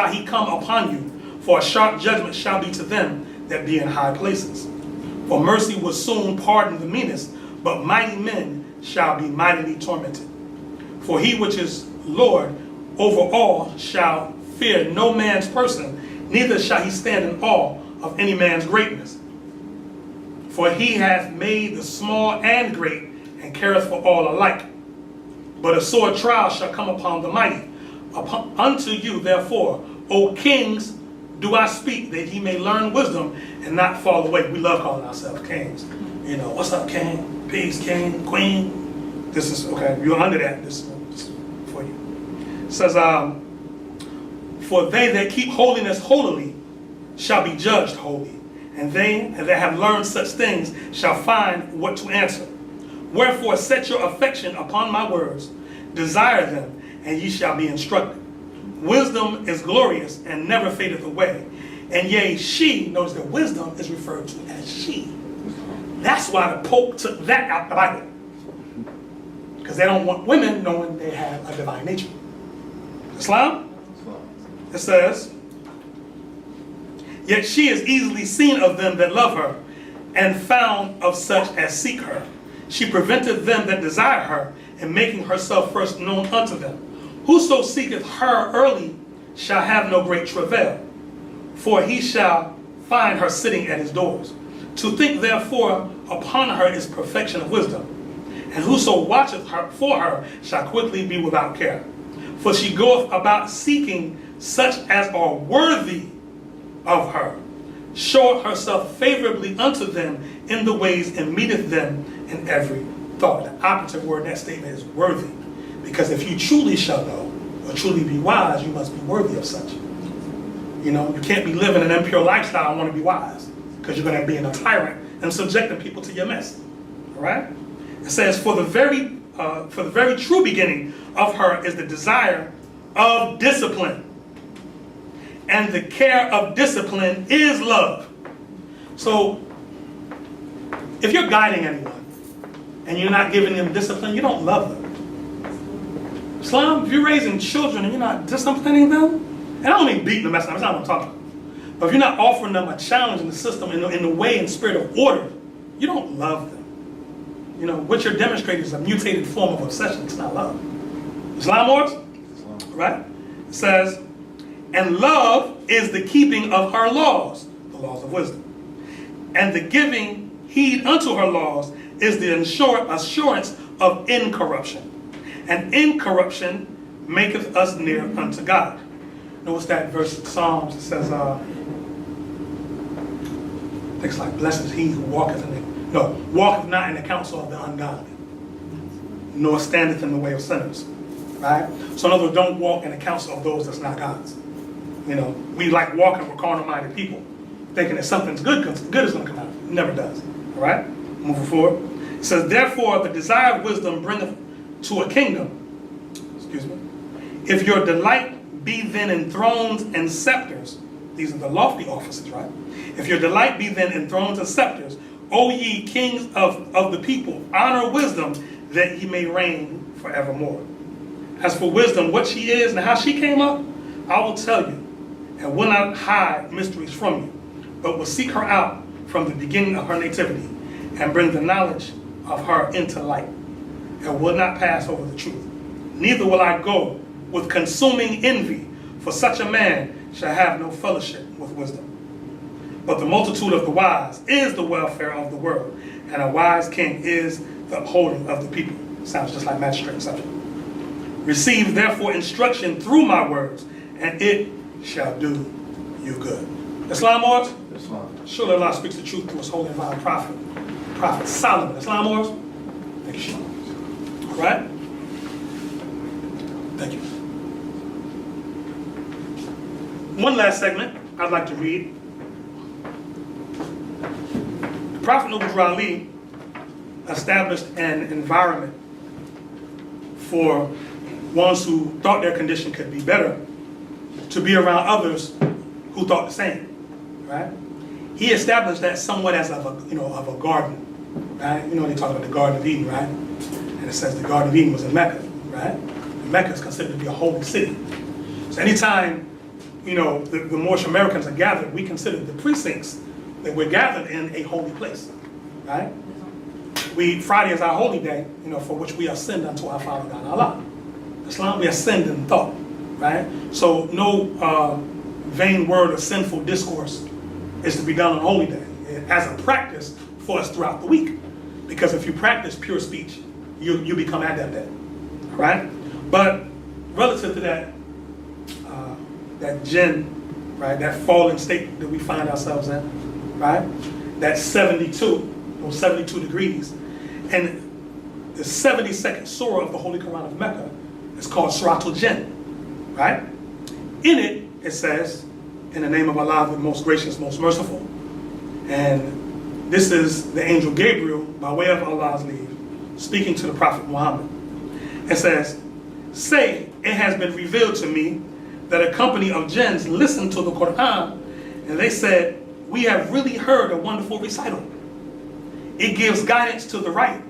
he come upon you, for a sharp judgment shall be to them that be in high places. For mercy will soon pardon the meanest, but mighty men shall be mightily tormented. For he which is Lord over all shall fear no man's person, neither shall he stand in awe of any man's greatness. For he hath made the small and great, and careth for all alike. But a sore trial shall come upon the mighty. Unto you, therefore, O kings, do I speak, that ye may learn wisdom and not fall away." We love calling ourselves kings. You know, what's up, king? Peace, king, queen. This is, okay, you're under that. This is for you. It says, "For they that keep holiness holily shall be judged holy, and they that have learned such things shall find what to answer. Wherefore set your affection upon my words, desire them, and ye shall be instructed. Wisdom is glorious and never fadeth away. And yea, she," notice that wisdom is referred to as she. That's why the Pope took that out the Bible. Because they don't want women knowing they have a divine nature. Islam? It says, "Yet she is easily seen of them that love her, and found of such as seek her. She preventeth them that desire her, and making herself first known unto them. Whoso seeketh her early shall have no great travail, for he shall find her sitting at his doors. To think therefore upon her is perfection of wisdom, and whoso watcheth her for her shall quickly be without care. For she goeth about seeking such as are worthy of her, showeth herself favorably unto them in the ways, and meeteth them in every thought." The operative word in that statement is worthy. Because if you truly shall know, or truly be wise, you must be worthy of such. You know, you can't be living an impure lifestyle and want to be wise, because you're going to be a tyrant and subjecting people to your mess. All right? It says, for the very true beginning of her is the desire of discipline, and the care of discipline is love. So, if you're guiding anyone and you're not giving them discipline, you don't love them. Islam, if you're raising children and you're not disciplining them, and I don't mean beating the mess out, that's not what I'm talking about. But if you're not offering them a challenge in the system, in the way and spirit of order, you don't love them. You know, what you're demonstrating is a mutated form of obsession. It's not love. Islam works? Right? It says, "And love is the keeping of her laws," the laws of wisdom. "And the giving heed unto her laws is the assurance of incorruption. and incorruption maketh us near unto God. Notice that verse of Psalms, it says, things like, blessed is he who walketh not in the counsel of the ungodly, nor standeth in the way of sinners. Right? So in other words, don't walk in the counsel of those that's not God's. You know, we like walking with carnal-minded people, thinking that something's good is going to come out. It never does. All right? Moving forward. It says, therefore, the desire of wisdom bringeth to a kingdom. Excuse me. If your delight be then in thrones and scepters, these are the lofty offices, right? If your delight be then in thrones and scepters, O ye kings of the people, honor wisdom, that ye may reign forevermore. As for wisdom, what she is and how she came up, I will tell you, and will not hide mysteries from you, but will seek her out from the beginning of her nativity, and bring the knowledge of her into light, and will not pass over the truth. Neither will I go with consuming envy, for such a man shall have no fellowship with wisdom. But the multitude of the wise is the welfare of the world, and a wise king is the upholding of the people. Sounds just like magistrate and subject. Receive therefore instruction through my words, and it shall do you good. Islam Wars? Islam. Surely Allah speaks the truth through his holy and divine prophet Solomon. Islam Wars? Thank you, Sean. All right? Thank you. One last segment I'd like to read. The Prophet Noble Ali established an environment for ones who thought their condition could be better to be around others who thought the same, right? He established that somewhat as of a garden, right? You know, they talk about the Garden of Eden, right? And it says the Garden of Eden was in Mecca, right? And Mecca is considered to be a holy city. So anytime, the Moorish Americans are gathered, we consider the precincts that we're gathered in a holy place, right? Friday is our holy day, for which we ascend unto our Father God Allah. Islam, we ascend in thought, right? So no vain word or sinful discourse is to be done on holy day as a practice for us throughout the week. Because if you practice pure speech, you become adept at it, right? But relative to that jinn, right, that fallen state that we find ourselves in, right, that 72 degrees, and the 72nd surah of the Holy Quran of Mecca is called Suratul Jinn, right? In it, it says, in the name of Allah, the most gracious, most merciful. And this is the angel Gabriel, by way of Allah's leave, speaking to the Prophet Muhammad. It says, say, it has been revealed to me that a company of jinns listened to the Quran, and they said, we have really heard a wonderful recital. It gives guidance to the right,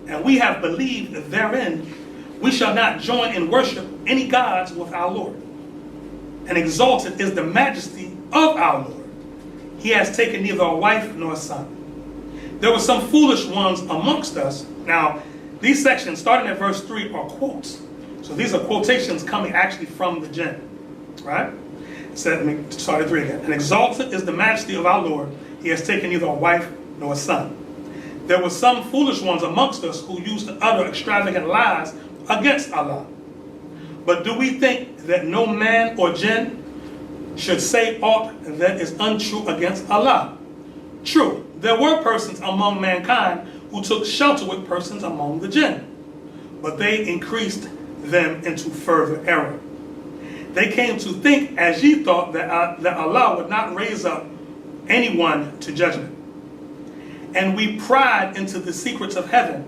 and we have believed therein. We shall not join in worship any gods with our Lord. And exalted is the majesty of our Lord. He has taken neither a wife nor a son. There were some foolish ones amongst us. Now, these sections, starting at verse 3, are quotes. So these are quotations coming actually from the jinn, right? So let me start at 3 again. And exalted is the majesty of our Lord. He has taken neither a wife nor a son. There were some foolish ones amongst us who used to utter extravagant lies against Allah. But do we think that no man or jinn should say aught that is untrue against Allah? True, there were persons among mankind who took shelter with persons among the jinn, but they increased them into further error. They came to think as ye thought that Allah would not raise up anyone to judgment. And we pried into the secrets of heaven,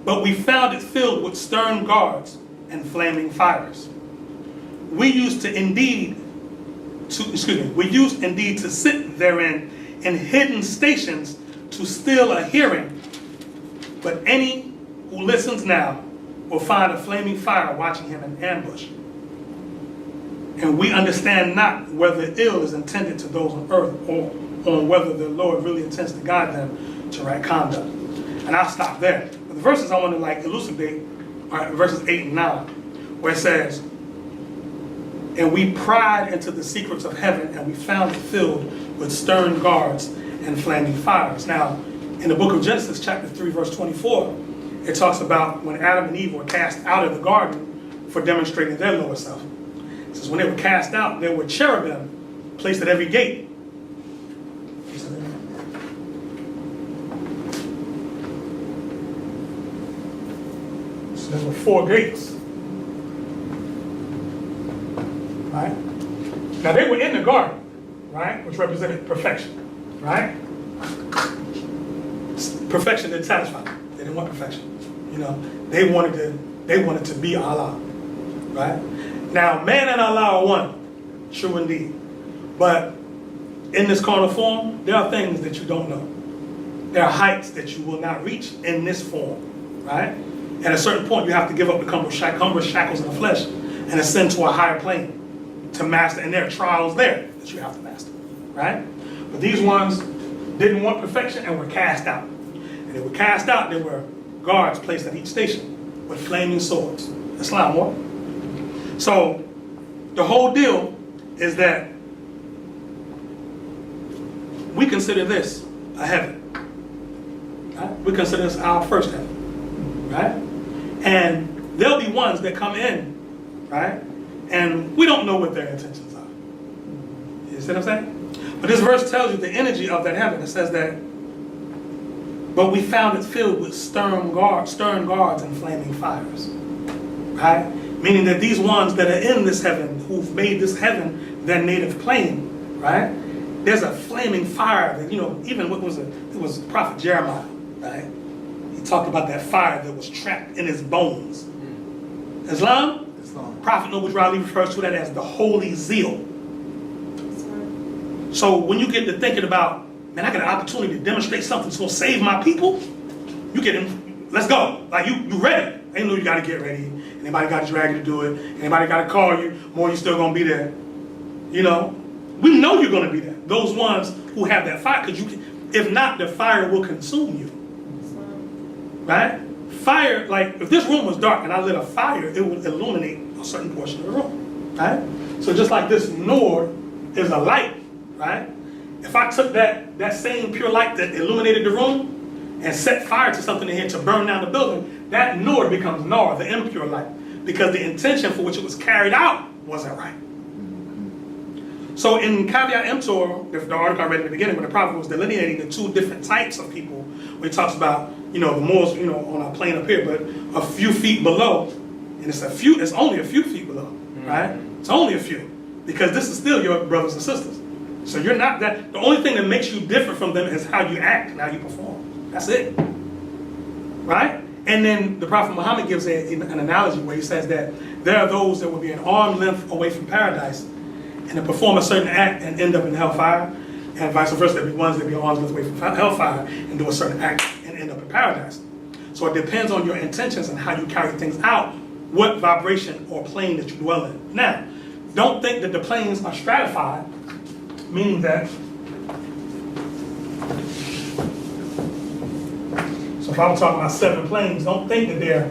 but we found it filled with stern guards and flaming fires. We used indeed to sit therein in hidden stations to steal a hearing, but any who listens now will find a flaming fire watching him in ambush. And we understand not whether ill is intended to those on earth or on whether the Lord really intends to guide them to right conduct. And I'll stop there. But the verses I want to elucidate are verses 8 and 9, where it says, and we pried into the secrets of heaven, and we found it filled with stern guards and flaming fires. Now, in the book of Genesis, chapter 3, verse 24, it talks about when Adam and Eve were cast out of the garden for demonstrating their lower self. It says when they were cast out, there were cherubim placed at every gate. So there were 4 gates. Right? Now they were in the garden, right, which represented perfection, right? Perfection didn't satisfy them. They didn't want perfection. You know, they wanted to be Allah, right? Now, man and Allah are one, true indeed. But in this carnal form, there are things that you don't know. There are heights that you will not reach in this form, right? At a certain point, you have to give up the cumbrous shackles of the flesh and ascend to a higher plane to master, and there are trials there that you have to master, right? But these ones didn't want perfection and were cast out. And they were cast out, there were guards placed at each station with flaming swords. Islam, what? So the whole deal is that we consider this a heaven. Right? We consider this our first heaven. Right? And there'll be ones that come in, right? And we don't know what their intentions are. You see what I'm saying? But this verse tells you the energy of that heaven. It says that, but we found it filled with stern guards and flaming fires. Right? Meaning that these ones that are in this heaven, who've made this heaven their native plane, right? There's a flaming fire that, you know, even what was it? It was Prophet Jeremiah, right? He talked about that fire that was trapped in his bones. Islam? Prophet Noble Riley refers to that as the holy zeal. So when you get to thinking about, man, I got an opportunity to demonstrate something that's going to save my people, you get in, let's go. Like you ready. Ain't no you got to get ready. Anybody got to drag you to do it. Anybody got to call you. More you still going to be there. You know, we know you're going to be there. Those ones who have that fire, because you can, if not, the fire will consume you. Right? Fire, like if this room was dark and I lit a fire, it would illuminate a certain portion of the room. Right? So just like this Nur is a light, right? If I took that same pure light that illuminated the room and set fire to something in here to burn down the building, that Nur becomes Nar, the impure light, because the intention for which it was carried out wasn't right. So in Caveat Emptor, the article I read in the beginning, when the Prophet was delineating the 2 different types of people, where he talks about, you know, the Moors, you know, on our plane up here, but a few feet below, and it's only a few feet below, right? It's only a few, because this is still your brothers and sisters. So you're not that, the only thing that makes you different from them is how you act and how you perform. That's it, right? And then the Prophet Muhammad gives an analogy where he says that there are those that will be an arm's length away from paradise and to perform a certain act and end up in hellfire, and vice versa. There'll be ones that be arm's length away from hellfire and do a certain act and end up in paradise. So it depends on your intentions and how you carry things out, what vibration or plane that you dwell in. Now, don't think that the planes are stratified, meaning that, so if I was talking about 7 planes, don't think that they're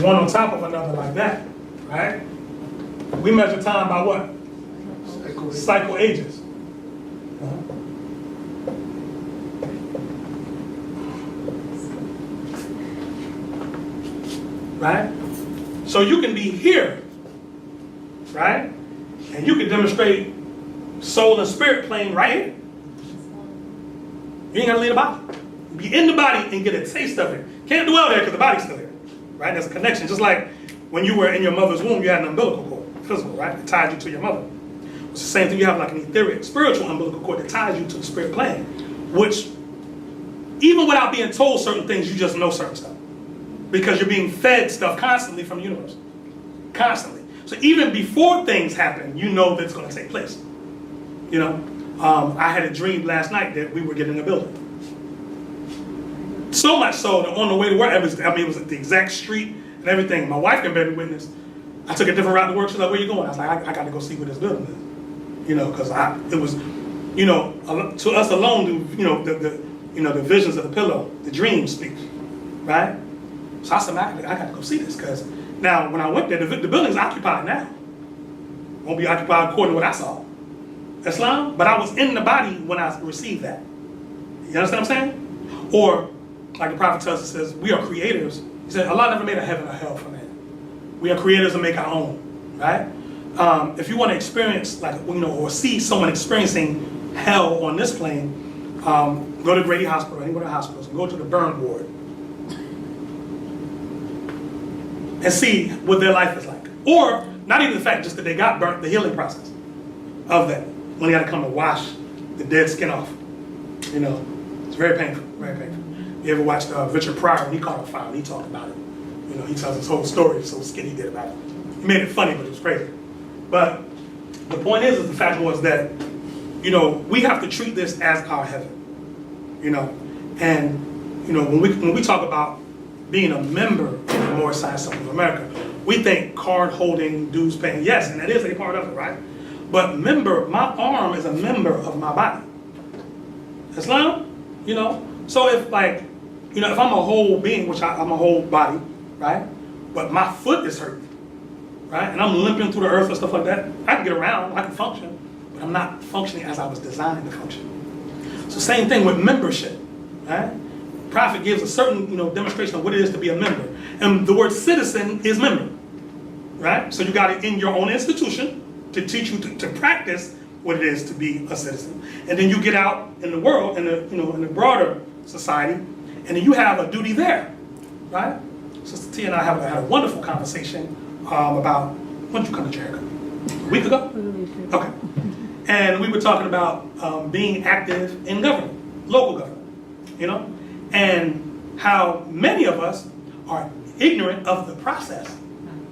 one on top of another like that, right? We measure time by what? Cycle ages. Right? So you can be here, right? And you can demonstrate soul and spirit plane right here. You ain't gotta leave the body. Be in the body and get a taste of it. Can't dwell there because the body's still there, right? There's a connection. Just like when you were in your mother's womb, you had an umbilical cord, physical, right? It tied you to your mother. It's the same thing. You have like an etheric, spiritual umbilical cord that ties you to the spirit plane, which even without being told certain things, you just know certain stuff because you're being fed stuff constantly from the universe, constantly. So even before things happen, you know that it's going to take place. You know, I had a dream last night that we were getting a building. So much so that on the way to work, it was at the exact street and everything. My wife can bear witness. I took a different route to work. She's like, "Where you going?" I was like, "I got to go see where this building is." You know, because it was, you know, to us alone, you know, the visions of the pillow, the dreams speak, right? So I said, I got to go see this because now when I went there, the building's occupied now. Won't be occupied according to what I saw. Islam, but I was in the body when I received that. You understand what I'm saying? Or, like the Prophet tells us, says, we are creators He said, Allah never made a heaven or hell for man. We are creators and make our own, right? If you want to experience, like, or see someone experiencing hell on this plane, go to Grady Hospital, any one of the hospitals, and go to the burn ward and see what their life is like. Or, not even the fact just that they got burnt, the healing process of that. When they got to come and wash the dead skin off. It's very painful, very painful. You ever watched Richard Pryor, when he caught on fire, and he talked about it. He tells his whole story, so skinny he did about it. He made it funny, but it was crazy. But the point is the fact was that, we have to treat this as our heaven. And, when we talk about being a member of the Moorish Science Temple of America, we think card holding, dues paying, yes, and that is a part of it, right? But my arm is a member of my body. Islam, so if if I'm a whole being, which I'm a whole body, right? But my foot is hurt, right? And I'm limping through the earth and stuff like that. I can get around, I can function, but I'm not functioning as I was designed to function. So same thing with membership, right? Prophet gives a certain, demonstration of what it is to be a member. And the word citizen is member, right? So you got it in your own institution to teach you to practice what it is to be a citizen. And then you get out in the world, in the broader society, and then you have a duty there, right? Sister T and I had a wonderful conversation about, when did you come to Jericho? A week ago? Okay. And we were talking about being active in government, local government, and how many of us are ignorant of the process.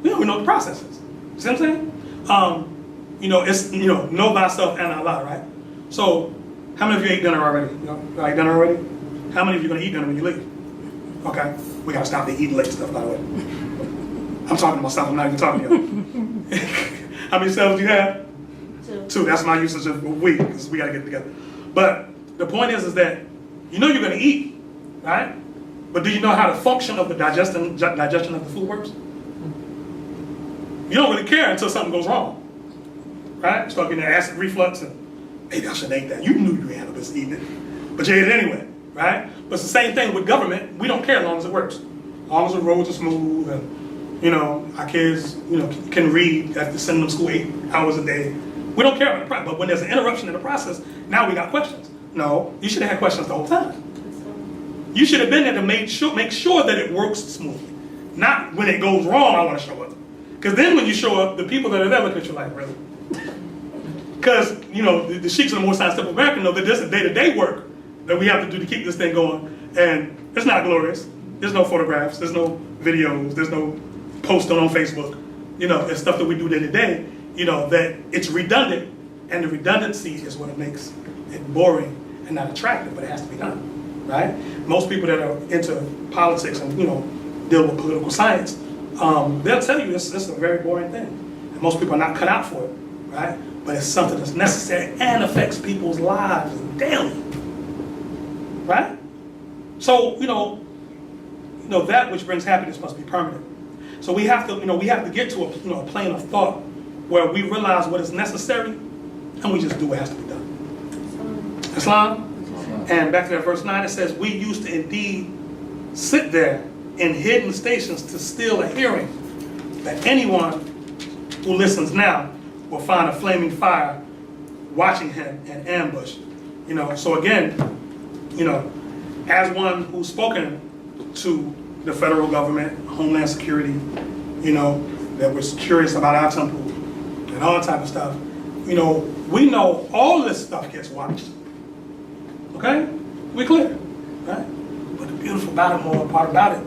We don't even know what the process is. You see what I'm saying? It's, know thyself and Allah, right? So, how many of you ate dinner already? You ate dinner already? How many of you are going to eat dinner when you leave? Okay. We got to stop the eating late stuff, by the way. I'm talking to myself, I'm not even talking to you. How many cells do you have? Two. That's my usage of we, because we got to get together. But the point is that you're going to eat, right? But do you know how the function of the digestion of the food works? You don't really care until something goes wrong, right? Start getting acid reflux and maybe I shouldn't eat that. You knew you had business eating it, but you ate it anyway, right? But it's the same thing with government. We don't care as long as it works. As long as the roads are smooth and, our kids, can read. You have to send them to school 8 hours a day. We don't care about the process. But when there's an interruption in the process, now we got questions. No, you should have had questions the whole time. You should have been there to make sure that it works smoothly. Not when it goes wrong, I want to show up. Because then when you show up, the people that are there look at you like, really? Because, the Sheiks of the Moorish Science Temple of America know that there's a day-to-day work that we have to do to keep this thing going. And it's not glorious. There's no photographs. There's no videos. There's no posting on Facebook. It's stuff that we do day-to-day, that it's redundant. And the redundancy is what makes it boring and not attractive, but it has to be done, right? Most people that are into politics and, deal with political science, they'll tell you this is a very boring thing. And most people are not cut out for it, right? But it's something that's necessary and affects people's lives daily, right? So, that which brings happiness must be permanent. So we have to, get to a plane of thought where we realize what is necessary and we just do what has to be done. Islam? And back to that verse 9, it says, we used to indeed sit there in hidden stations to steal a hearing, that anyone who listens now will find a flaming fire watching him in ambush. So again, as one who's spoken to the federal government, Homeland Security, that was curious about our temple and all that type of stuff, we know all this stuff gets watched. Okay? We clear, right? But the beautiful part about it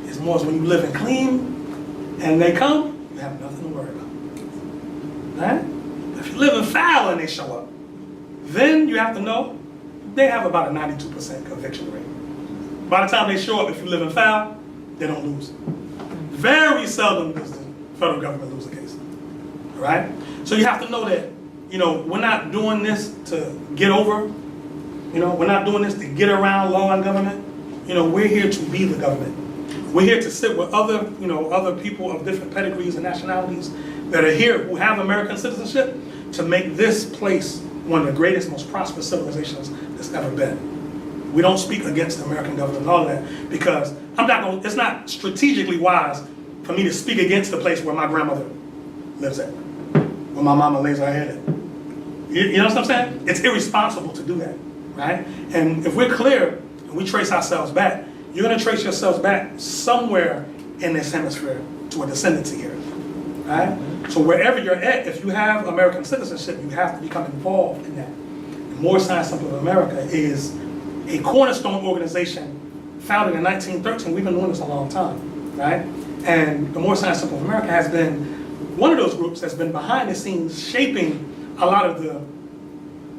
is more is when you live in clean and they come, you have nothing to worry about. Right? If you live in foul and they show up, then you have to know they have about a 92% conviction rate. By the time they show up, if you live in foul, they don't lose. Very seldom does the federal government lose a case. All right? So you have to know that, we're not doing this to get over. We're not doing this to get around law and government. We're here to be the government. We're here to sit with other people of different pedigrees and nationalities that are here who have American citizenship to make this place one of the greatest, most prosperous civilizations that's ever been. We don't speak against the American government and all that, because it's not strategically wise for me to speak against the place where my grandmother lives at, where my mama lays her head at. You know what I'm saying? It's irresponsible to do that, right? And if we're clear and we trace ourselves back, you're going to trace yourselves back somewhere in this hemisphere to a descendancy here, right? So wherever you're at, if you have American citizenship, you have to become involved in that. The Moorish Science Temple of America is a cornerstone organization founded in 1913. We've been doing this a long time, right? And the Moorish Science Temple of America has been one of those groups that's been behind the scenes shaping a lot of the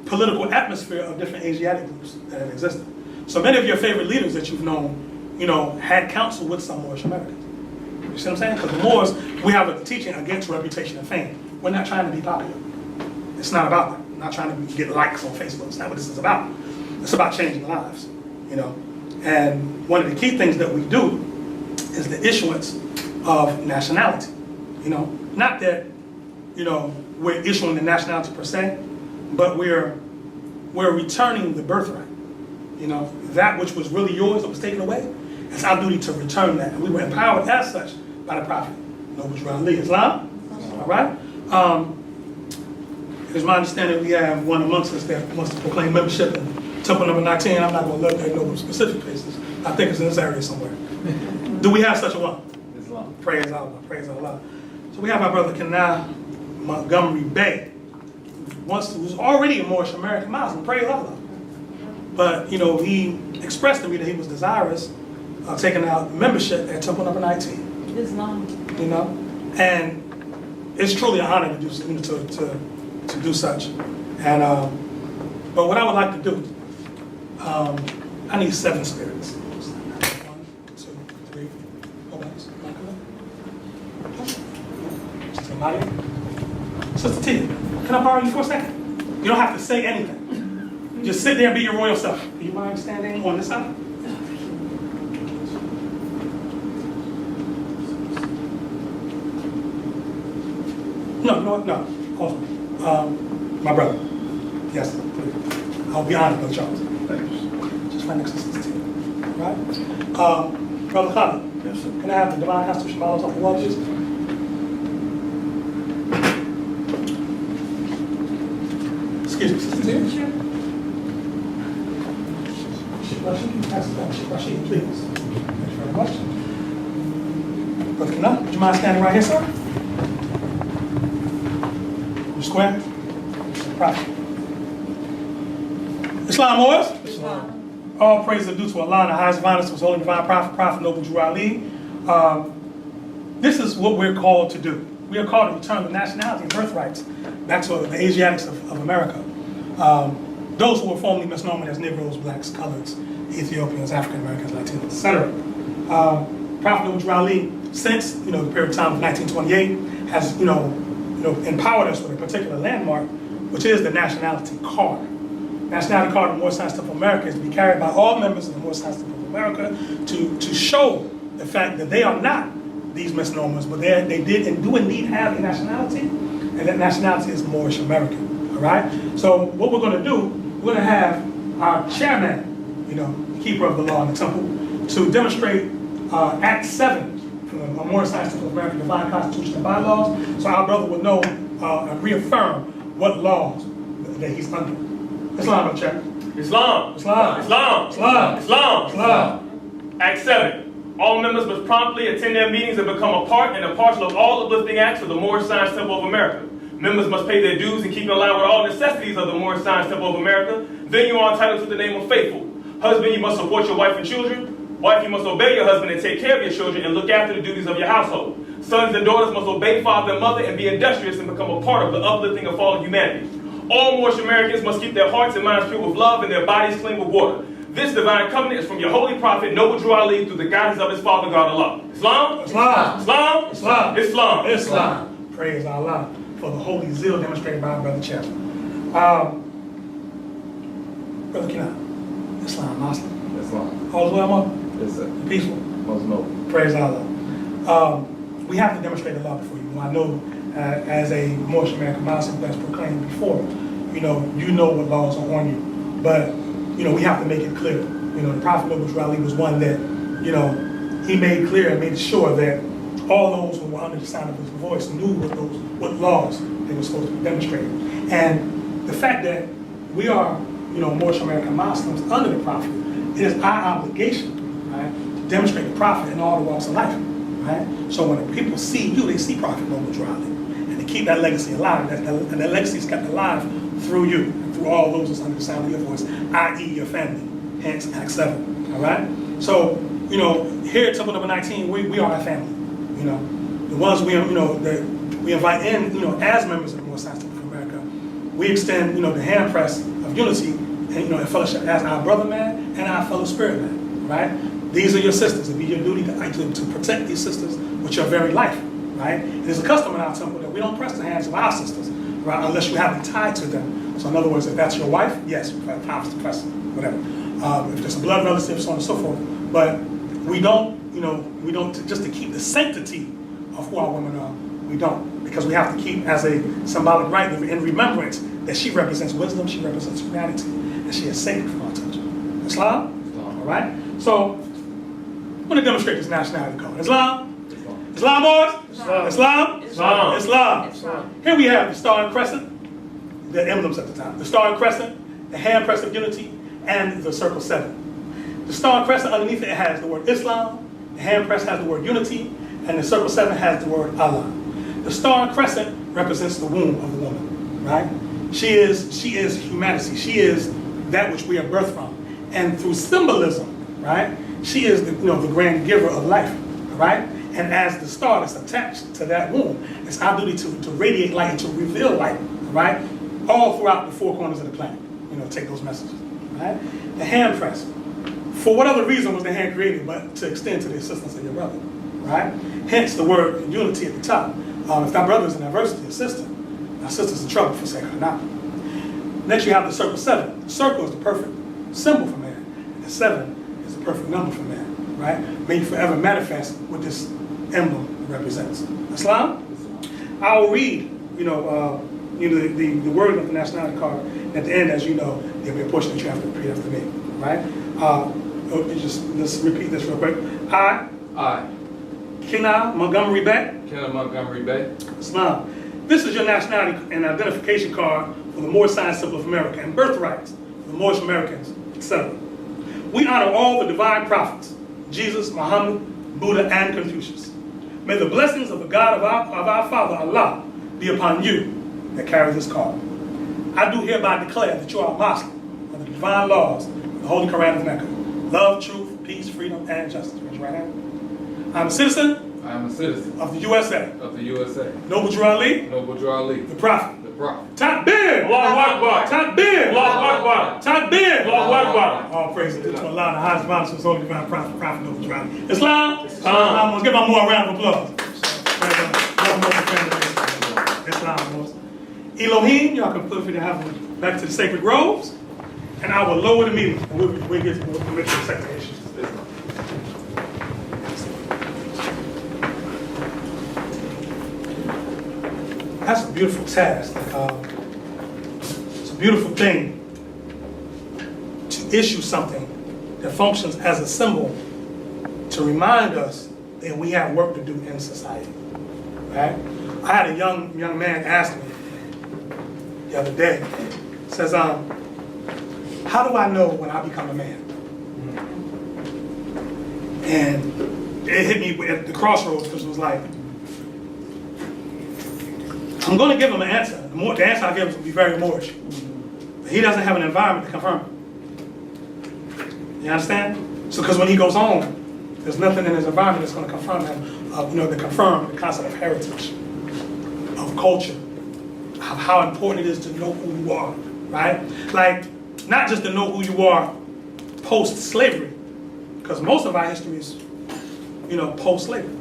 political atmosphere of different Asiatic groups that have existed. So many of your favorite leaders that you've known, had counsel with some Moorish Americans. You see what I'm saying? Because the Moors, we have a teaching against reputation and fame. We're not trying to be popular. It's not about that. We're not trying to get likes on Facebook. It's not what this is about. It's about changing lives, And one of the key things that we do is the issuance of nationality. Not that, we're issuing the nationality per se, but we're returning the birthright. That which was really yours that was taken away, it's our duty to return that. And we were empowered as such by the Prophet, Noble Drew Ali. Islam? All right? It is my understanding we have one amongst us that wants to proclaim membership in Temple number 19. I'm not going to let that know specific places. I think it's in this area somewhere. Do we have such a one? Islam. Praise Allah. Praise Allah. So we have our brother Kanal Montgomery Bay, who's already a Moorish American Muslim. Praise Allah. But, he expressed to me that he was desirous of taking out membership at Temple number 19. Islam. And it's truly an honor to do to do such. And but what I would like to do, I need 7 spirits. 1, 2, 3. Hold on. Sister Maya. Sister Tia, can I borrow you for a second? You don't have to say anything. Just sit there and be your royal self. Do you mind standing on this side? No. Hold on. My brother. Yes, please. I'll be honored, Brother Charles. Thanks. Just right next to Sister Tia. Right? Brother Khalid. Yes, sir. Can I have the divine constitution models off the wall, please? Excuse me, Sister Tia. Sure. Rashid, please. Thank you very much. Brother Kanal, would you mind standing right here, sir? You square? Right. Islam Moors? Islam. All praise are due to Allah, the highest honor to His holy divine prophet Noble Drew Ali. This is what we're called to do. We are called to return the nationality and birthrights back to the Asiatics of America. Those who were formerly misnomer as Negroes, Blacks, Coloreds, Ethiopians, African Americans, Latinos, etc. Prophet Noble Drew Ali, since the period of time of 1928, has empowered us with a particular landmark, which is the nationality card. Nationality card of the Moorish Science Temple of America is to be carried by all members of the Moorish Science Temple of America to show the fact that they are not these misnomers, but they did and do indeed have a nationality, and that nationality is Moorish American. All right. So what we're going to do, we're going to have our chairman, keeper of the law in the temple, to demonstrate Act 7 from the Moorish Science Temple of America, Divine Constitution and Bylaws, so our brother will know and reaffirm what laws that he's under. Islam, no check. Islam. Islam. Islam. Islam. Islam. Islam. Act 7. All members must promptly attend their meetings and become a part and a parcel of all uplifting acts of the Moorish Science Temple of America. Members must pay their dues and keep in line with all necessities of the Moorish Science Temple of America. Then you are entitled to the name of faithful. Husband, you must support your wife and children. Wife, you must obey your husband and take care of your children and look after the duties of your household. Sons and daughters must obey father and mother and be industrious and become a part of the uplifting of fallen humanity. All Moorish Americans must keep their hearts and minds pure with love and their bodies clean with water. This divine covenant is from your holy prophet, Noble Drew Ali, through the guidance of his father, God Allah. Islam? Islam. Islam? Islam. Islam. Islam. Praise Allah for the holy zeal demonstrated by our brother Chairman. Brother Kenan, Islam, Muslim. Islam. All's well, Mother? Yes, sir. Peaceful. Most noble. Praise Allah. We have to demonstrate the law before you. I know as a Moorish American Muslim that's proclaimed before, you know what laws are on you. But, we have to make it clear You know, the Prophet Noble Ali was one that, you know, he made clear and made sure that all those who were under the sound of his voice knew what laws they were supposed to be demonstrating. And the fact that we are, you know, Moorish American Muslims under the Prophet, it is our obligation, right, to demonstrate the Prophet in all the walks of life, right? So when people see you, they see Prophet Noble Ali, and they keep that legacy alive, and that legacy is kept alive through you, through all those that's under the sound of your voice, i.e. your family, hence Act 7, all right? So, you know, here at Temple number 19, we are a family, you know. The ones we, you know, that we invite in, you know, as members of the Moorish Science Temple of America, we extend, you know, the hand press of unity and, you know, and fellowship as our brother man and our fellow spirit man, right? These are your sisters. It'll be your duty to protect these sisters with your very life, right? It is a custom in our temple that we don't press the hands of our sisters, right, unless you have them tied to them. So in other words, if that's your wife, yes, you have times to press them, whatever. If there's a blood relative, so on and so forth. But we don't, you know, we don't, just to keep the sanctity of who our women are, we don't. Because we have to keep as a symbolic right in remembrance that she represents wisdom, she represents humanity, and she is sacred from our touch. Islam? All right? So, I'm going to demonstrate this nationality code. Islam? Islam, boys? Islam? Islam. Here we have the star and crescent, the emblems at the top. The star and crescent, the hand press of unity, and the circle 7. The star and crescent underneath it has the word Islam, the hand press has the word unity, and the circle 7 has the word Allah. The star and crescent represents the womb of the woman, right? She is humanity. She is that which we are birthed from. And through symbolism, right, she is the, you know, the grand giver of life, right? And as the star that's attached to that womb, it's our duty to radiate light and to reveal light, right? All throughout the four corners of the planet, you know, take those messages, right? The hand press. For what other reason was the hand created but to extend to the assistance of your brother, right? Hence the word unity at the top. If that brother is in adversity, a sister, our sister's in trouble for sake of not. Next you have the circle 7. The circle is the perfect symbol for man. And the 7 is the perfect number for man, right? May you forever manifest what this emblem represents. Islam? I will read, you know, the word of the nationality card. And at the end, as you know, there'll be a portion that you have to repeat after me, right? Let's repeat this real quick. I. Kina Montgomery Bay. Kina Montgomery Bay. Islam. This is your nationality and identification card for the Moorish Science Temple of America and birthrights for the Moorish Americans, etc. We honor all the divine prophets, Jesus, Muhammad, Buddha, and Confucius. May the blessings of the God of our Father, Allah, be upon you that carry this card. I do hereby declare that you are a Muslim of the divine laws of the Holy Quran of Mecca. Love, truth, peace, freedom, and justice. Raise your right hand. I'm a citizen. I am a citizen of the USA. Of the USA. Noble Drew Ali. Noble Drew Ali. The Prophet. The Prophet. Takbir. Allahu Akbar. Takbir. Allahu Akbar. Takbir. Allahu Akbar. All praises to Allah, the highest honor to his holy divine Prophet Noble Drew Ali. Islam. Let's give him more round of applause. Islam. Elohim, y'all can feel free to have him back to the sacred groves, and I will lower the meeting, and we'll get to the second issue. That's a beautiful task. It's a beautiful thing to issue something that functions as a symbol to remind us that we have work to do in society. Right? I had a young man ask me the other day, says, how do I know when I become a man? And it hit me at the crossroads because it was like, I'm going to give him an answer. The answer I give him will be very Moorish. But he doesn't have an environment to confirm it. You understand? So because when he goes home, there's nothing in his environment that's going to confirm him, to confirm the concept of heritage, of culture, of how important it is to know who you are, right? Like, not just to know who you are post-slavery, because most of our history is, post-slavery,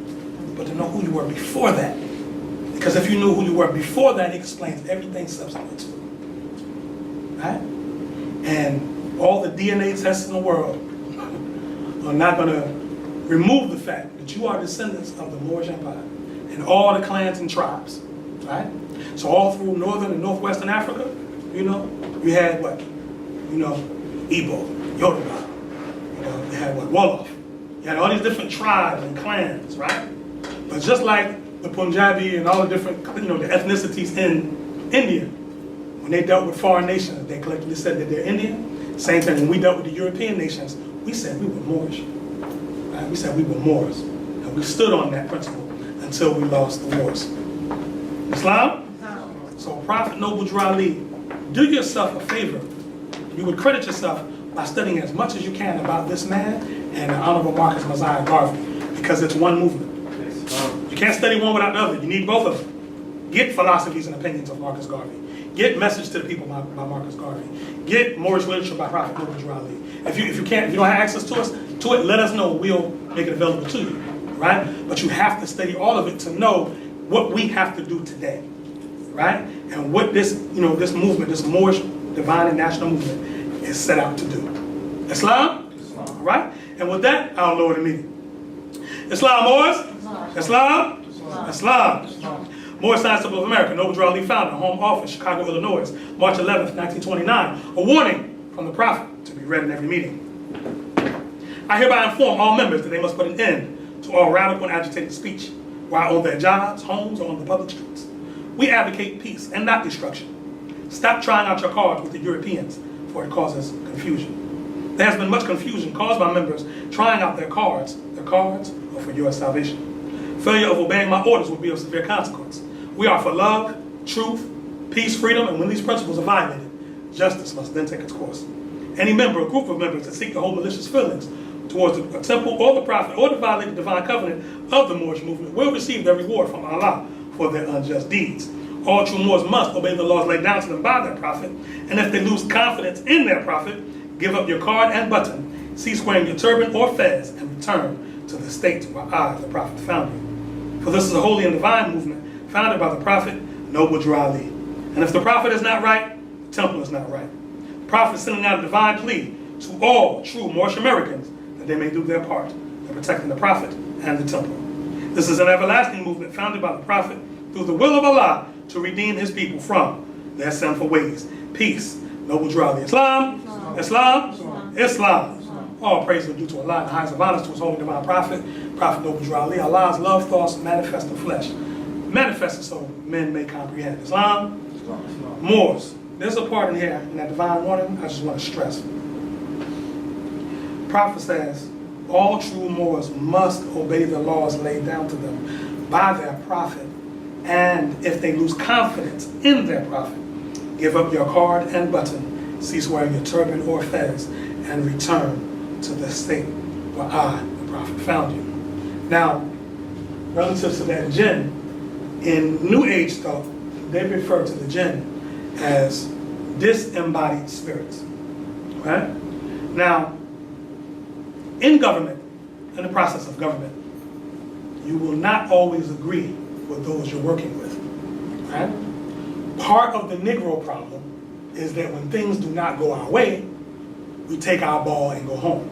but to know who you were before that. Because if you knew who you were before that, it explains everything subsequent to it, right? And all the DNA tests in the world are not going to remove the fact that you are descendants of the Moorish Empire and all the clans and tribes, right? So all through northern and northwestern Africa, you had what? Igbo, Yoruba, You had what? Wolof. You had all these different tribes and clans, right? But just like the Punjabi and all the different, the ethnicities in India, when they dealt with foreign nations, they collectively said that they're Indian. Same thing, when we dealt with the European nations, we said we were Moorish. Right? We said we were Moors. And we stood on that principle until we lost the wars. Islam? So Prophet Noble Drew Ali, do yourself a favor. You would credit yourself by studying as much as you can about this man and the Honorable Marcus Mosiah Garvey, because it's one movement. You can't study one without the other. You need both of them. Get Philosophies and Opinions of Marcus Garvey. Get Message to the People by Marcus Garvey. Get Moorish Literature by Prophet Noble Drew Ali. If you don't have access to it, let us know. We'll make it available to you, right? But you have to study all of it to know what we have to do today, right? And what this movement, this Moorish divine and national movement, is set out to do. Islam? All right? And with that, I'll lower the meeting. Islam, Moors? Islam? Islam. Moorish Science Temple of America, Noble Drew Ali founder, home office, Chicago, Illinois, March 11th, 1929. A warning from the Prophet to be read in every meeting. I hereby inform all members that they must put an end to all radical and agitated speech while on their jobs, homes, or on the public streets. We advocate peace and not destruction. Stop trying out your cards with the Europeans, for it causes confusion. There has been much confusion caused by members trying out their cards, or for your salvation. Failure of obeying my orders will be of severe consequence. We are for love, truth, peace, freedom, and when these principles are violated, justice must then take its course. Any member or group of members that seek to hold malicious feelings towards the temple or the prophet or to violate the divine covenant of the Moorish movement will receive their reward from Allah for their unjust deeds. All true Moors must obey the laws laid down to them by their prophet, and if they lose confidence in their prophet, give up your card and button, cease wearing your turban or fez, and return to the state where I, the prophet, found you. For this is a holy and divine movement founded by the prophet, Noble Drew Ali. And if the prophet is not right, the temple is not right. The prophet is sending out a divine plea to all true Moorish Americans that they may do their part in protecting the prophet and the temple. This is an everlasting movement founded by the prophet through the will of Allah to redeem his people from their sinful ways. Peace. Noble Drew Ali. Islam. Islam. Islam. All praise are due to Allah and the highest of honors to his holy divine prophet, Prophet Noble Drew Ali. Allah's love thoughts manifest in flesh. Manifested so men may comprehend. Islam. Moors. There's a part in here in that divine warning I just want to stress. The prophet says, all true Moors must obey the laws laid down to them by their prophet, and if they lose confidence in their prophet, give up your card and button, cease wearing your turban or fez, and return to the state where I, the prophet, found you. Now, relative to that jinn, in New Age thought, they refer to the jinn as disembodied spirits. Right? Now, in government, in the process of government, you will not always agree with those you're working with. Right? Part of the Negro problem is that when things do not go our way, we take our ball and go home.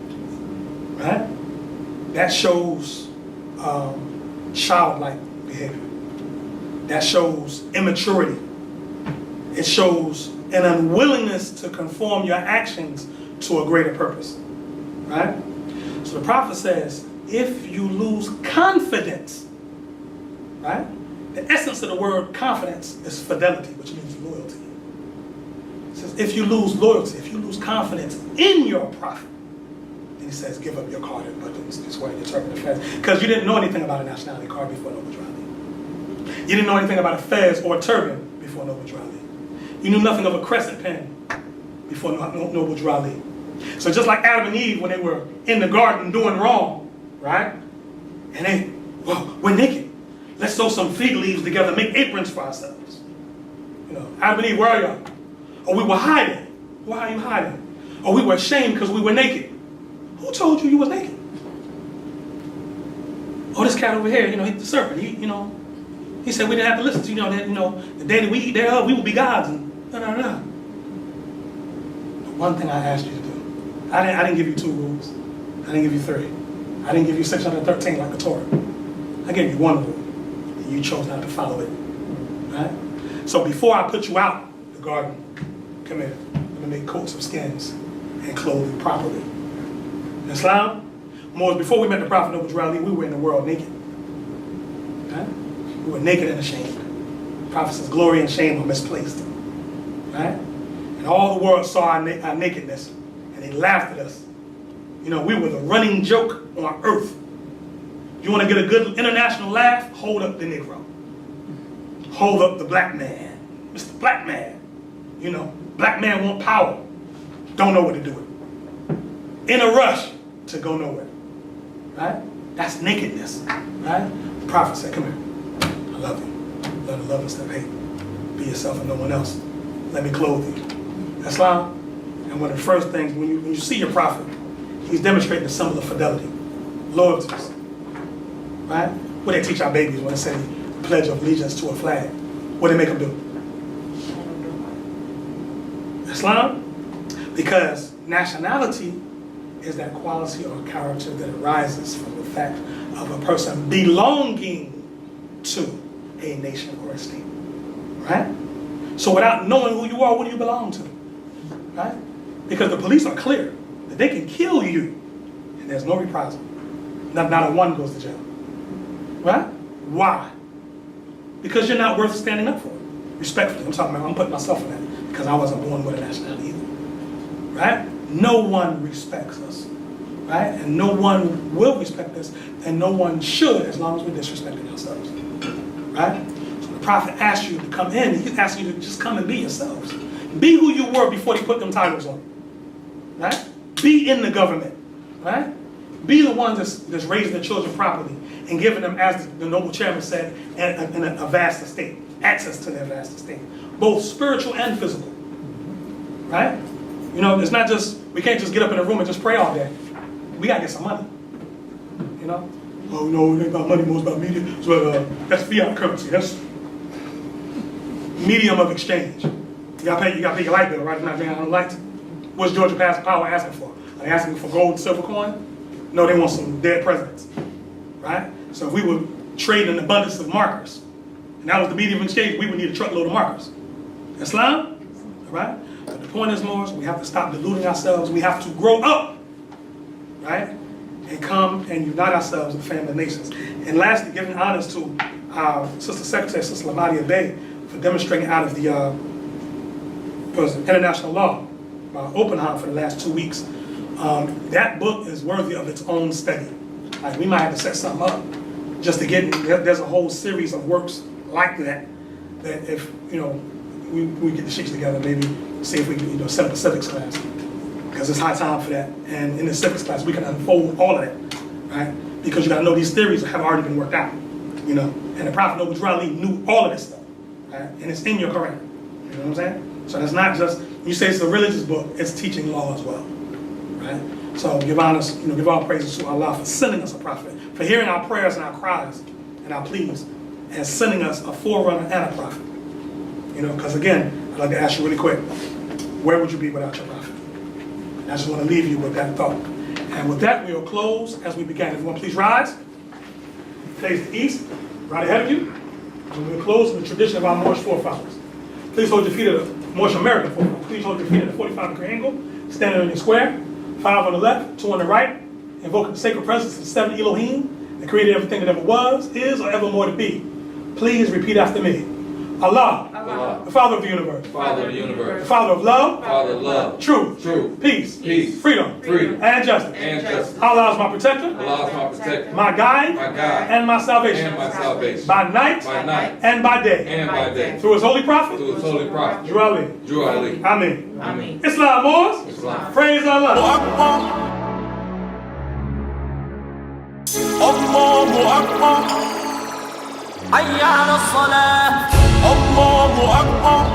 Right? That shows childlike behavior. That shows immaturity. It shows an unwillingness to conform your actions to a greater purpose. Right? So the prophet says, if you lose confidence, right? The essence of the word confidence is fidelity, which means loyalty. It says, if you lose loyalty, if you lose confidence in your prophet, then he says, give up your card and buttons, this way you turban the fez. Because you didn't know anything about a nationality card before Noble Drew Ali. You didn't know anything about a fez or a turban before Noble Drew Ali. You knew nothing of a crescent pen before Noble Drew Ali. So just like Adam and Eve when they were in the garden doing wrong, right? And they, well, we're naked. Let's sew some fig leaves together, make aprons for ourselves. You know, Adam and Eve, where are y'all? Oh, we were hiding. Why are you hiding? Oh, we were ashamed because we were naked. Who told you was naked? Oh, this cat over here, he's the serpent. He said we didn't have to listen to, that, the day that we eat thereof, we will be gods. And no. The one thing I asked you to do, I didn't give you 2 rules. I didn't give you 3. I didn't give you 613 like the Torah. I gave you 1 rule. And you chose not to follow it. Right? So before I put you out the garden, come here. I'm going to make coats of skins and clothe you properly. Islam, Moors, before we met the Prophet Noble Drew Ali, we were in the world naked. Right? We were naked and ashamed. The Prophet says glory and shame are misplaced. Right? And all the world saw our nakedness, and they laughed at us. You know, we were the running joke on earth. You want to get a good international laugh? Hold up the Negro. Hold up the black man. Mr. Black Man. You know, black man want power. Don't know what to do with it. In a rush to go nowhere. Right? That's nakedness. Right? The Prophet said, come here. I love you. Love the love instead of hate. Be yourself and no one else. Let me clothe you. Islam. And one of the first things, when you see your Prophet, he's demonstrating a symbol of fidelity. Loyalties. Right? What they teach our babies when they say the Pledge of Allegiance to a flag. What do they make them do? Islam? Because nationality is that quality or character that arises from the fact of a person belonging to a nation or a state. Right? So without knowing who you are, what do you belong to? Right? Because the police are clear that they can kill you and there's no reprisal. Not a one goes to jail. Right? Why? Because you're not worth standing up for. Respectfully, I'm putting myself in that because I wasn't born with a nationality either. Right? No one respects us. Right? And no one will respect us, and no one should as long as we're disrespecting ourselves. Right? So the Prophet asked you to come in, he's asking you to just come and be yourselves. Be who you were before they put them titles on. Right? Be in the government. Right? Be the ones that's raising the children properly and giving them, as the noble chairman said, a vast estate, access to their vast estate, both spiritual and physical. Right? You know, it's not just, we can't just get up in a room and just pray all day. We gotta get some money. You know? Oh no, it ain't about money, more about media. So that's fiat currency. That's medium of exchange. You gotta pay your light bill, right? You're not paying on lights. What's Georgia Power asking for? Are they asking for gold and silver coin? No, they want some dead presidents. Right? So if we were trading an abundance of markers, and that was the medium of exchange, we would need a truckload of markers. Islam? All right? But the point is, Moors, we have to stop deluding ourselves. We have to grow up. Right? And come and unite ourselves in family nations. And lastly, giving honors to our Sister Secretary, Sister Lamadia Bey, for demonstrating out of the international law by Oppenheim for the last 2 weeks. That book is worthy of its own study. Like, we might have to set something up just to get it. There's a whole series of works like that, that if, you know, we get the sheiks together, maybe see if we can, you know, set up a civics class. Because it's high time for that. And in the civics class, we can unfold all of that, right? Because you gotta know these theories have already been worked out, you know? And the Prophet Noble Drew Ali knew all of this stuff, right? And it's in your Quran, you know what I'm saying? So that's not just, you say it's a religious book, it's teaching law as well, right? So give honors, you know, give all praises to Allah for sending us a prophet, for hearing our prayers and our cries and our pleas, and sending us a forerunner and a prophet. You know, because again, I'd like to ask you really quick, where would you be without your prophet? And I just want to leave you with that thought. And with that, we will close as we began. Everyone please rise. Face the east, right ahead of you. And we'll close in the tradition of our Moorish forefathers. Please hold your feet at the Moorish American forefathers. Please hold your feet at a 45-degree angle, standing in your square. 5 on the left, 2 on the right, invoking the sacred presence of 7 Elohim that created everything that ever was, is, or ever more to be. Please repeat after me. Allah, Allah, the Father of the universe, Father of the universe, the Father of love, Father of love, truth, peace, freedom, and justice. Allah is my protector, Allah is my protector, my guide, and my salvation, by night, and by day, through His holy prophet, Drew Ali. Amen. Islam, Moors. Islam. Praise Allah. الله أكبر حي على الصلاة الله أكبر